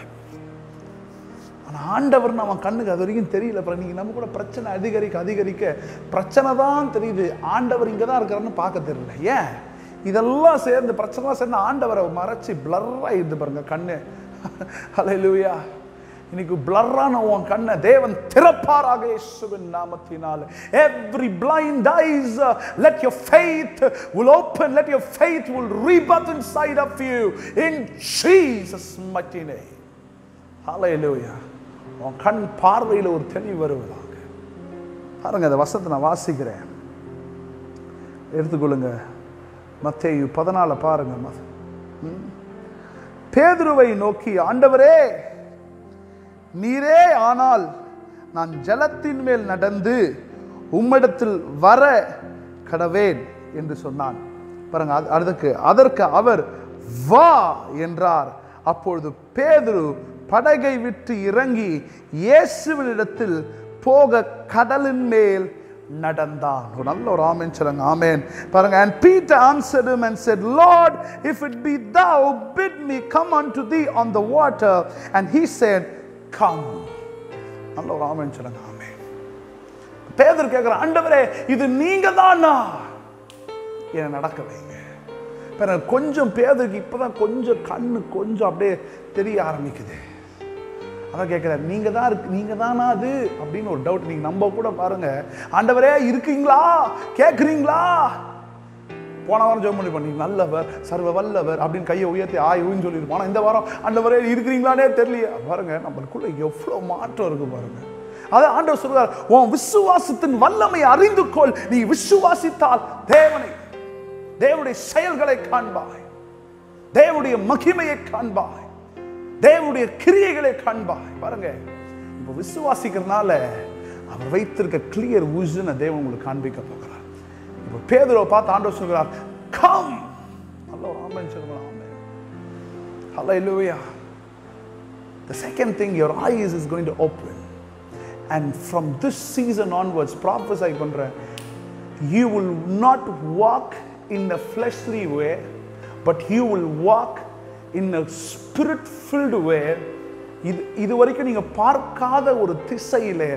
Speaker 2: ஆனால் ஆண்டவர் நம்ம கண்ணுக்கு அது வரைக்கும் தெரியல. அப்புறம் நீங்கள் நம்ம கூட பிரச்சனை அதிகரிக்க பிரச்சனை தான் தெரியுது, ஆண்டவர் இங்கே தான் இருக்கிறான்னு பார்க்க தெரியல. ஏன் இதெல்லாம் சேர்ந்து பிரச்சனை சேர்ந்து ஆண்டவரை மறைச்சி பிளர்ராகிடுது பாருங்க கண்ணு. ஹல்லேலூயா. இன்னைக்கு பிளர்ரான உன் கண்ணை தேவன் திறப்பாராக இயேசுவின் நாமத்தினால. Every blind eyes, let your faith will open, let your faith will rebirth inside of you in Jesus mighty name. Hallelujah. உன் கண் பார்வையில் ஒரு தெளிவு வருவதாக. பாருங்க, அந்த வசனத்தை நான் வாசிக்கிறேன், எடுத்துக்கொள்ளுங்க. மத்தேயு 14 பாருங்க. பேதுருவை நோக்கி, ஆண்டவரே நீரே ஆனால் நான் ஜலத்தின் மேல் நடந்து உம்மிடத்தில் வர கடவேன் என்று சொன்னான். பாருங்க, அதற்கு அவர் வா என்றார். அப்பொழுது பேதுரு படகை விட்டு இறங்கி இயேசுவினிடத்தில் போக கடலின் மேல் நடந்தான். ஒரு நல்ல ஒரு ஆமென் சொல்லுங்க. ஆமென். பாருங்க, and Peter answered him and said, Lord, if it be thou, bid me come unto thee on the water. And he said, come. நல்ல ஒரு ஆமென் சொல்லுங்க. ஆமென். பேதுரு கேக்குற, ஆண்டவரே இது நீங்க தானா, என்ன நடக்க வைங்க. கொஞ்சம் பேதுருக்கு இப்பதான் கொஞ்சம் கண்ணு கொஞ்சம் அப்படியே தெரிய ஆரம்பிக்குது. அதான் கேட்கிறார், நீங்க தானா அது அப்படின்னு ஒரு டவுட். நீங்க நம்ம கூட பாருங்க, ஆண்டவரே இருக்கீங்களா கேட்குறீங்களா. போன வாரம் ஜெபம் பண்ணி நல்லவர் சர்வ வல்லவர் அப்படின்னு கையை உயர்த்தி ஆய்வுன்னு சொல்லியிருப்போம். இந்த வாரம் ஆண்டவரே இருக்கிறீங்களானே தெரியலையே. பாருங்க, நம்மளுக்குள்ள எவ்வளோ மாற்றம் இருக்கு பாருங்க. அதான் ஆண்டவர் சொல்றார், உன் விசுவாசத்தின் வல்லமை அறிந்து கொள். நீ விசுவாசித்தால் தேவனுடைய செயல்களை காண்பாய், தேவனுடைய மகிமையை காண்பாய், தேவனுடைய கிரியைகளை காண்பாய். பாருங்க, இப்போ விசுவாசிக்கிறதுனால அவர் வைத்திருக்க கிளியர் விஷனை தேவன் உங்களுக்கு காண்பிக்க போகிறார். இப்போ பேதுருவை பார்த்து ஆண்டவர் சொல்கிறார், கம். நல்ல ஒரு ஆமென் சொல்லுங்க. ஆமென். ஹல்லேலூயா. The second thing, your eyes is going to open, and from this season onwards prophesy பண்றேன், you will not walk in a fleshly way, but you will walk in a spirit filled way. இது வரைக்கும் நீங்க பார்க்காத ஒரு திசையிலே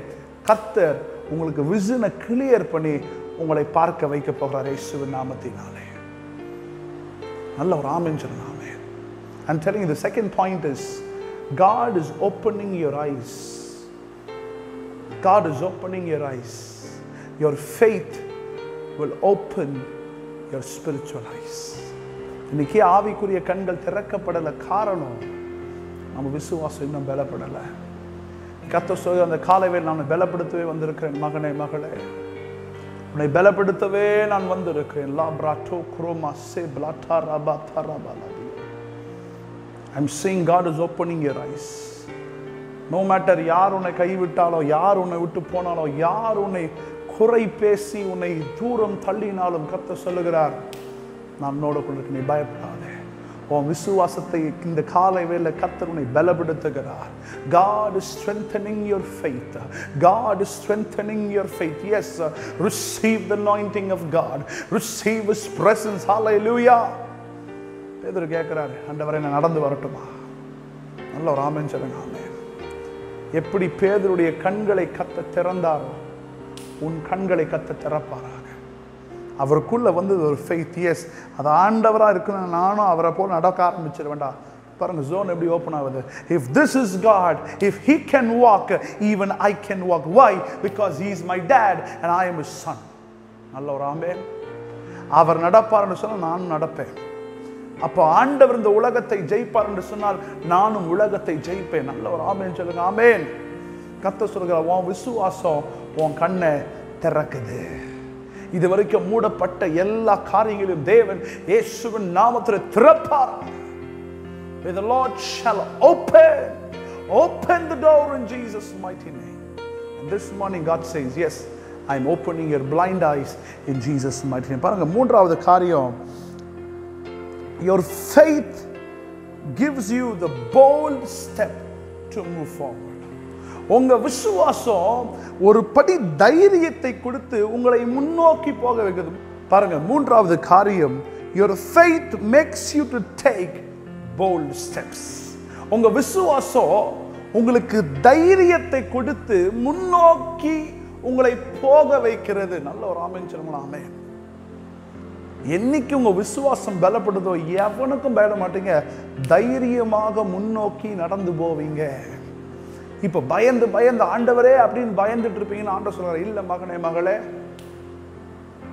Speaker 2: கர்த்தர் உங்களுக்கு விஷனை clear பண்ணி உங்களை பார்க்க வைக்க போகிறார் இயேசுவின் நாமத்தினாலே. நல்ல ஒரு ஆமென் சொல்லுங்க. ஆமென். I'm telling you, the second point is, God is opening your eyes. God is opening your eyes. Your faith will open your spiritual eyes. இன்னைக்கு ஆவிக்குரிய கண்கள் திறக்கப்படல. காரணம், நம்ம விசுவாசம் இன்னும் பலப்படல. கர்த்தர் சொல்ற அந்த காலைவேளை நான் பலப்படுத்தவே வந்திருக்கிறேன். மகனே மகளே, உன்னை பலப்படுத்தவே நான் வந்திருக்கிறேன். லா பிராட்டோ குரோமா சே பிளாட்டா ரபா தரபாலதி. I'm seeing God is opening your eyes. No matter யார் உன்னை கைவிட்டாலோ, யார் உன்னை விட்டு போனாலோ, யார் உன்னை குறை பேசி உன்னை தூரம் தள்ளினாலும் கர்த்தர் சொல்லுகிறார், நான் உன்னோட கூட நீ பயப்படாதே. உன் விசுவாசத்தை இந்த காலை வேளை கர்த்தர் உன்னை பலப்படுத்துகிறார். God is strengthening your faith. God is strengthening your faith. Yes, receive the anointing of God. Receive His presence. Hallelujah. பேதுரு கேட்கிறார், ஆண்டவரே நான் நடந்து வரட்டுமா? நல்ல ஒரு ஆமென் சொல்லுங்க. ஆமென். எப்படி பேதுருடைய கண்களை கர்த்தர் திறந்தாரோ உன் கண்களை கர்த்தர் திறப்பாராக. அவருக்குள்ள வந்தது ஒரு ஃபெய்த். எஸ், அது ஆண்டவராக இருக்குன்னு நானும் அவரை போல் நடக்க ஆரம்பிச்சிட வேண்டாம். பாருங்க ஜோன் எப்படி ஓப்பன் ஆகுது. If this is God, if he can walk, even I can walk. Why? Because he is my dad and I am his son. நல்ல ஒரு ஆமென். அவர் நடப்பார்னு சொன்னால் நானும் நடப்பேன். அப்போ ஆண்டவர் இந்த உலகத்தை ஜெயிப்பார் என்று சொன்னால் நானும் உலகத்தை ஜெயிப்பேன். நல்ல ஒரு ஆமென் சொல்லுங்க. ஆமென். கர்த்தர் சொல்கிறார், உன் விசுவாசம் உன் கண்ணை திறக்குது. இது வரைக்கும் மூடப்பட்ட எல்லா காரியங்களையும் தேவன் இயேசுவின் நாமத்தில் திறப்பார். The Lord shall open the door in Jesus' mighty name. And this morning God says, yes, I am opening your blind eyes in Jesus' mighty name. பாருங்க, மூன்றாவது காரியம், your faith gives you the bold step to move forward. உங்க விசுவாசம் ஒரு படி தைரியத்தை கொடுத்து உங்களை முன்னோக்கி போக வைக்குது. பாருங்க, மூன்றாவது காரியம், your faith makes you to take bold steps. உங்க விசுவாசம் உங்களுக்கு தைரியத்தை கொடுத்து முன்னோக்கி உங்களை போக வைக்கிறது. நல்ல ஒரு ஆமென் சொல்லுங்க. ஆமென். என்னைக்கு உங்க விசுவாசம் பலப்படுதோ எவனுக்கும் பயப்பட மாட்டீங்க, தைரியமாக முன்னோக்கி நடந்து போவீங்க. இப்ப பயந்து பயந்து ஆண்டவரே அப்படின்னு பயந்துட்டு இருப்பீங்கன்னு ஆண்டவர் சொல்றாரு, இல்ல மகனே மகளே,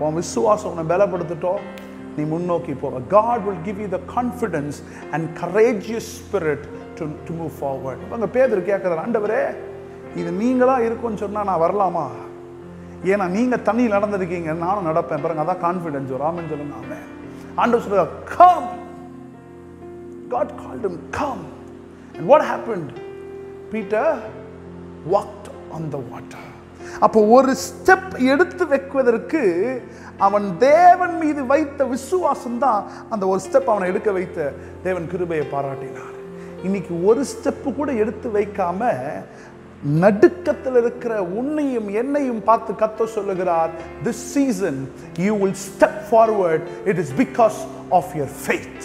Speaker 2: உன் விசுவாசம் உன்னை பலப்படுத்தட்டும், நீ முன்னோக்கி போக. God will give you the confidence and courageous spirit to move forward. அங்க பேதுரு கேட்கிறார், ஆண்டவரே இது நீங்களா இருக்கும்னு சொன்னா நான் வரலாமா? ஏன்னா நீங்க தண்ணி நடந்திருக்கீங்க, நானும் நடப்பேன். பாருங்க, அதான் கான்ஃபிடன்ஸ். ஒரு ஆமென் சொல்லுங்க. ஆமென். ஆண்டவர் சொல்றார், come. God called him, come. And what happened? Peter walked on the water. அப்போ ஒரு ஸ்டெப் எடுத்து வைப்பதற்கு அவன் தேவன் மீது வைத்த விசுவாசம் தான் அந்த ஒரு ஸ்டெப் அவனை எடுக்க வைத்த தேவன் கிருபையை பாராட்டினார். இன்னைக்கு ஒரு ஸ்டெப்பு கூட எடுத்து வைக்காம நடுக்கத்தில் இருக்கிற உன்னையும் என்னையும் பார்த்து கர்த்தர் சொல்லுகிறார், this season you will step forward, it is because of your faith.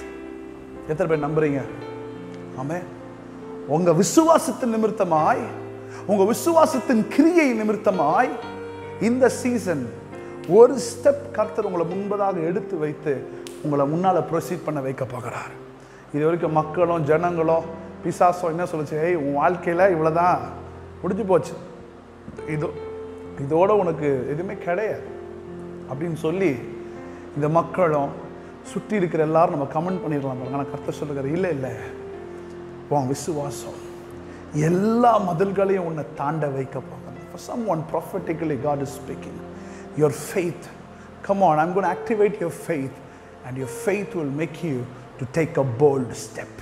Speaker 2: எத்தனை பேர் நம்புறீங்க? ஆமென். உங்க விசுவாசத்தின் நிமித்தமாய், உங்க விசுவாசத்தின் கிரியை நிமித்தமாய் இந்த சீசன் ஒரு ஸ்டெப் கர்த்தர் உங்களை முன்பதாக எடுத்து வைத்து உங்களை முன்னால ப்ரொசீட் பண்ண வைக்க போகிறார். இது வரைக்கும் மக்களும் ஜனங்களும் பிசாசம் என்ன சொல்லுச்சு, ஏய் உன் வாழ்க்கையில இவ்வளவுதான், முடிஞ்சு போச்சு, இதோட உனக்கு எதுவுமே கிடையாது அப்படின்னு சொல்லி இந்த மக்களும் சுற்றி இருக்கிற எல்லாரும் நம்ம கமெண்ட் பண்ணிடலாம். ஆனால் கர்த்தர் சொல்லுகிறார், இல்லை இல்லை, உன் விசுவாசம் எல்லா மதில்களையும் உன்னை தாண்ட வைக்க போகிறார். For someone prophetically God is speaking. Your faith, come on, I'm going to activate your faith, and your faith will make you to take a bold step.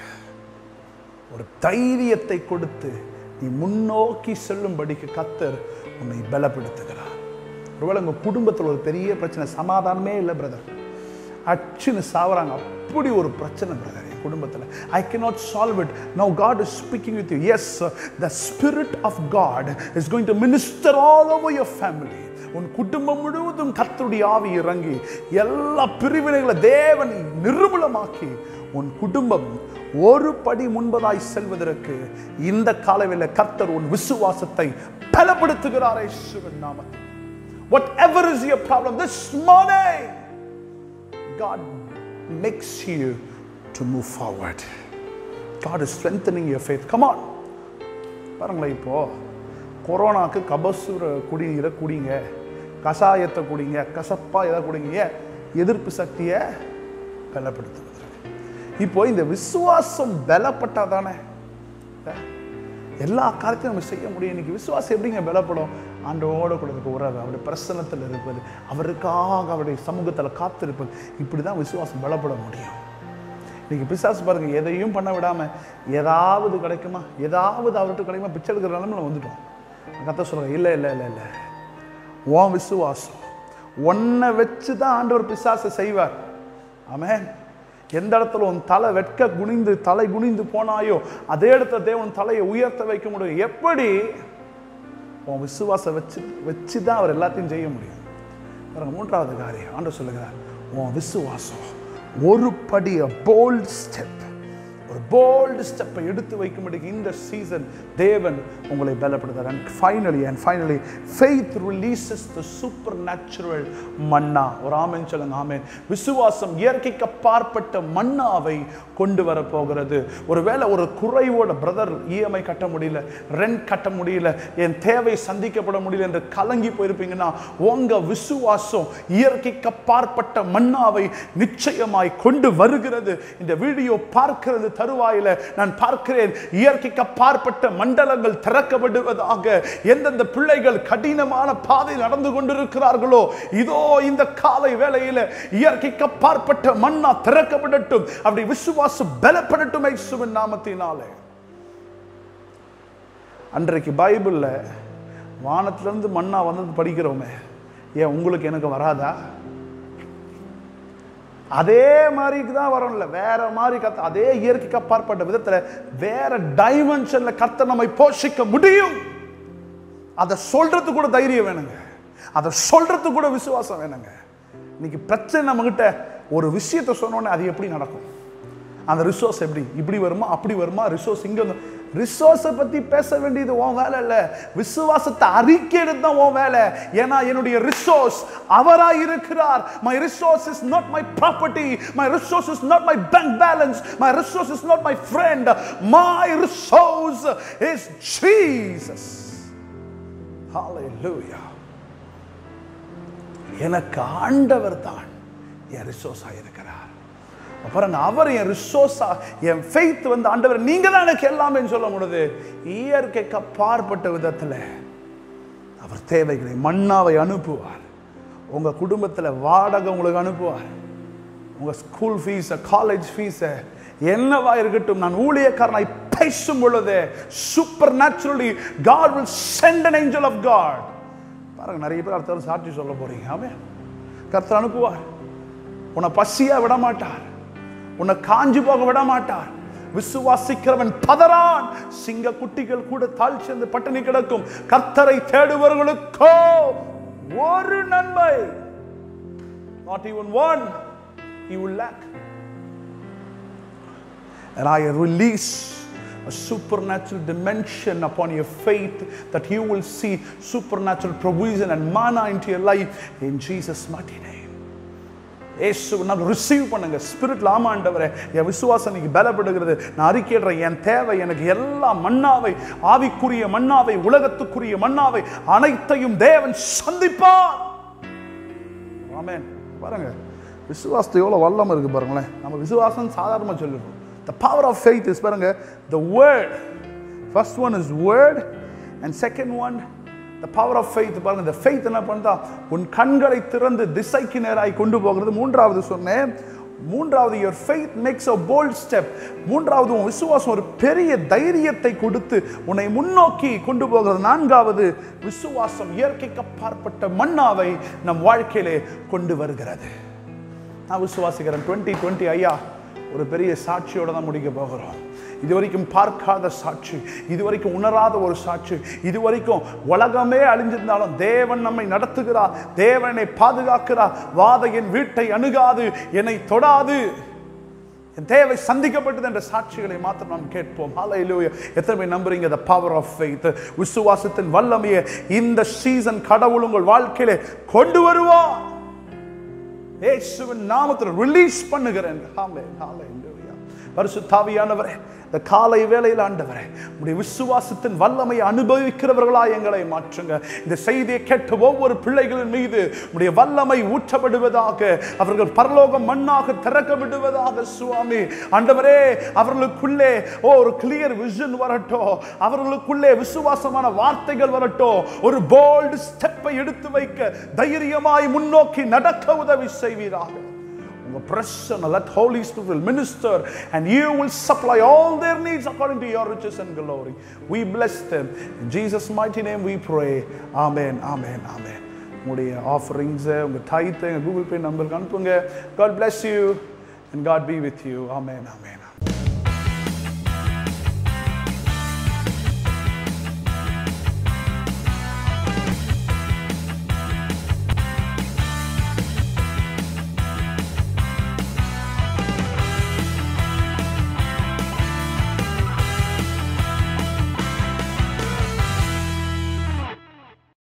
Speaker 2: ஒரு தைரியத்தை கொடுத்து நீ முன்னோக்கி செல்லும்படிக்கு கர்த்தர் உன்னை பலப்படுத்துகிறார். ஒருவேளை உங்க குடும்பத்தில் ஒரு பெரிய பிரச்சனை, சமாதானமே இல்லை பிரதர், அச்சுன்னு சாவறாங்க, அப்படி ஒரு பிரச்சனை பிரதர் என் குடும்பத்தில், I cannot solve it. Now God is speaking with you. Yes, the Spirit of God is going to minister all over your family. உன் குடும்பம் முழுவதும் கர்த்தருடைய ஆவி இறங்கி எல்லா பிரிவினைகளை தேவன் நிர்மூலமாக்கி உன் குடும்பம் ஒரு படி முன்பதாய் செல்வதற்கு இந்த காலவேளை கர்த்தர் உன் விசுவாசத்தை பலப்படுத்துகிறார் இயேசுவின் நாமத்தில். Whatever is your problem this morning, God makes you to move forward. God is strengthening your faith. Come on. பாருங்களேன், இப்போ கொரோனாக்கு கபசுர குடிநீரை குடிங்க, கசாயத்தை குடிங்க, கசப்பா எதை குடிங்க, எதிர்ப்பு சக்தியை பலப்படுத்துவதற்கு. இப்போ இந்த விசுவாசம் பலப்பட்டாதானே எல்லா காரியத்தையும் நம்ம செய்ய முடியும். இன்னைக்கு விசுவாசம் எப்படிங்க பலப்படும்? ஆண்டவோட கூட இருக்க உறவு, அவருடைய பிரசன்னத்தில் இருப்பது, அவருக்காக அவருடைய சமூகத்தில் காத்திருப்பது, இப்படி தான் விசுவாசம் பலப்பட முடியும். இன்னைக்கு பிசாசு பாருங்க, எதையும் பண்ண விடாம ஏதாவது கிடைக்குமா, ஏதாவது அவர்கிட்ட கிடைக்குமா, பிச்சை எடுக்கிற நிலைமையில வந்துட்டோம். கர்த்தர் சொல்றாங்க, இல்லை இல்லை இல்லை இல்லை, உன் விசுவாசம் உன்னை வச்சு தான் ஆண்டவர் பிசாசை செய்வார். ஆமென். எந்த இடத்துல உன் தலை வெட்க குனிந்து தலை குனிந்து போனாயோ அதே இடத்துல தேவன் தலையை உயர்த்த வைக்க முடியும். எப்படி? உன் விசுவாசம் வச்சு தான் அவர் எல்லாத்தையும் செய்ய முடியும். மூன்றாவது காரியம் ஆண்டவர் சொல்லுகிறார், உன் விசுவாசம் ஒரு படி, போல்ட் ஸ்டெப், ஒரு போல்ட் ஸ்டெப்பை எடுத்து வைக்கும்படிக்கு இந்த சீசன் தேவன் உங்களை பலப்படுத்தார். And finally faith releases the supernatural manna. ஒரு ஆமென் சொல்லுங்க. ஆமென். விசுவாசம் இயற்கைக்கு அப்பாற்பட்ட மன்னாவை கொண்டு வர போகிறது. ஒருவேளை ஒரு குறைவோட பிரதர் இஎம்ஐ கட்ட முடியல, ரெண்ட் கட்ட முடியல, என் தேவை சந்திக்கப்பட முடியல என்று கலங்கி போயிருப்பீங்கன்னா உங்க விசுவாசம் இயற்கைக்கு அப்பாற்பட்ட மன்னாவை நிச்சயமாய் கொண்டு வருகிறது. இந்த வீடியோ பார்க்கிறது தருவாயில நான் பார்க்கிறேன், இயற்கைக்கு அப்பாற்பட்ட மண்டலங்கள் திறக்கப்படுவதாக. எந்தெந்த பிள்ளைகள் கடினமான பாதையில் நடந்து கொண்டிருக்கிறார்களோ இதோ இந்த காலை வேளையில இயற்கைக்கு அப்பாற்பட்ட மன்னா திறக்கப்படட்டும். அப்படி விசுவாசம் பலப்படட்டும் இயேசுவின் நாமத்தினாலே. அன்றைக்கு பைபிள்ல வானத்திலிருந்து மன்னா வந்தது படிக்கிறோமே, ஏன் உங்களுக்கு எனக்கு வராதா? அதே மாதிரி தான் வரும்ல, வேற மாதிரி அதே இயற்கைக்கு அப்பாற்பட்ட விதத்துல வேற டைமென்ஷன்ல கர்த்தர் நம்மை போஷிக்க முடியும். அதை சொல்றதுக்கு கூட தைரியம் வேணுங்க, அதை சொல்றதுக்கு கூட விசுவாசம் வேணுங்க. இன்னைக்கு பிரச்சனை நம்ம கிட்ட ஒரு விஷயத்தை சொன்னோன்னே அது எப்படி நடக்கும், அந்த ரிசோர்ஸ் எப்படி இப்படி வருமா அப்படி வருமா, ரிசோர்ஸ் இங்க வந்து ரிசோர்ஸை பத்தி பேச வேண்டியது உன் வேலை இல்ல, விசுவாசத்தை அறிக்கையிடுறது தான் உன் வேலை. ஏன்னா என்னுடைய ரிசோர்ஸ் அவராய் இருக்கிறார். My resource is not my property, my resource is not my bank balance, my resource is not my friend, my resource is Jesus. Hallelujah. எனக்கு ஆண்டவர் தான் என் ரிசோர்ஸ் ஆயிருக்கிறார். பாருங்க, அவர் என் ரிசோர்ஸா, என் ஃபெய்த் வந்து ஆண்டவர் நீங்க தான் எனக்கு எல்லாமே சொல்ல முடியுது. இயற்கைக்கு அப்பாற்பட்ட விதத்துல அவர் தேவைகளை மன்னாவை அனுப்புவார். உங்க குடும்பத்துல வாடகை உங்களுக்கு அனுப்புவார். உங்க ஸ்கூல் ஃபீஸ், காலேஜ் ஃபீஸ் என்னவா இருக்கட்டும், நான் ஊழியக்காரனாய் பேசும் பொழுது super naturally God will send an angel of God. பாருங்க, நிறைய பேர் அடுத்த சாட்சி சொல்ல போறீங்க. ஆமென். கர்த்தர் அனுப்புவார். உன்னை பசியா விட மாட்டார், உன்னை காஞ்சி போக விட மாட்டார். விசுவாசிக்கிறவன் பதறான், சிங்க குட்டிகள் கூட தாழ்ச்சி பட்டினி கிடக்கும். கர்த்தரை தேடுவர்களுக்கோ ஒரு நன்மை, not even one he will lack. And I release a supernatural dimension upon your faith, that you will see supernatural provision and manna into your life in Jesus mighty name. இயேசுவை நான் ரிசீவ் பண்ணுங்க ஸ்பிரிட்ல. ஆமா ஆண்டவரே, என் விசுவாசம் இன்னைக்கு பலப்படுகிறது. நான் அறிக்கையிடுறேன், என் தேவை எனக்கு எல்லா மன்னாவை, ஆவிக்குரிய மன்னாவை, உலகத்துக்குரிய மன்னாவை அனைத்தையும் தேவன் சந்திப்பார். ஆமென். பாருங்க, விசுவாசத்தை எவ்வளவு வல்லமை இருக்கு பாருங்களேன். நம்ம விசுவாசம் சாதாரணமா சொல்லிடுறோம். The power of faith is பாருங்க, the word. First one is word and second one the power of faith. பாருங்க, the faith என்ன பண்ணா உன் கண்களை திறந்து திசைக்கு நேராய் கொண்டு போகிறது. மூன்றாவது சொன்னேன், மூன்றாவது your faith makes a bold step. மூன்றாவது உன் விசுவாசம் ஒரு பெரிய தைரியத்தை கொடுத்து உன்னை முன்னோக்கி கொண்டு போகிறது. நான்காவது விசுவாசம் இயற்கைக்கு அப்பாற்பட்ட மன்னாவை நம் வாழ்க்கையிலே கொண்டு வருகிறது. நான் விசுவாசிக்கிறேன் 2020 ஐயா ஒரு பெரிய சாட்சியோட தான் முடிக்க போகிறோம். இதுவரைக்கும் பார்க்காத சாட்சி, இதுவரைக்கும் உணராத ஒரு சாட்சி, இதுவரைக்கும் உலகமே அழிஞ்சிருந்தாலும் தேவன் நம்மை நடத்துகிறார், தேவனை பாதுகாக்கிறார். வாதையின் வீட்டை அணுகாது, என்னை தொடாது, என் தேவை சந்திக்கப்பட்டது என்ற சாட்சிகளை மாத்திரம் நாம் கேட்போம். ஹல்லேலூயா. எத்தனை பேர் நம்புறீங்க the power of faith? விசுவாசத்தின் வல்லமையை இந்த சீசன் கடவுள் உங்கள் வாழ்க்கையிலே கொண்டு வருவார். இயேசுவின் நாமத்தில் ரிலீஸ் பண்ணுகிறேன். ஆமென். ஹல்லேலூயா. பரிசுத்த ஆவியானவரே, இந்த காலை வேளையில் ஆண்டவரே, உம்முடைய விசுவாசத்தின் வல்லமையை அனுபவிக்கிறவர்களாய் எங்களை மாற்றுங்க. இந்த செய்தியை கேட்ட ஒவ்வொரு பிள்ளைகளின் மீது உம்முடைய வல்லமை ஊற்றப்படுவதாக, அவர்கள் பரலோகம் மண்ணாக திறக்கப்படுவதாக சுவாமி. ஆண்டவரே, அவர்களுக்குள்ளே ஒரு கிளியர் விஷன் வரட்டும், அவர்களுக்குள்ளே விசுவாசமான வார்த்தைகள் வரட்டும், ஒரு போல்ட் ஸ்டெப்பை எடுத்து வைக்க தைரியமாய் முன்னோக்கி நடக்க உதவி செய்வீராக. Personal, let Holy Spirit will minister and you will supply all their needs according to your riches and glory. We bless them in Jesus mighty name we pray. Amen. Amen. Amen. உங்களுடைய offerings, உங்க tithe Google Pay நம்பருக்கு அனுப்புங்க. God bless you. And God be with you. Amen. Amen.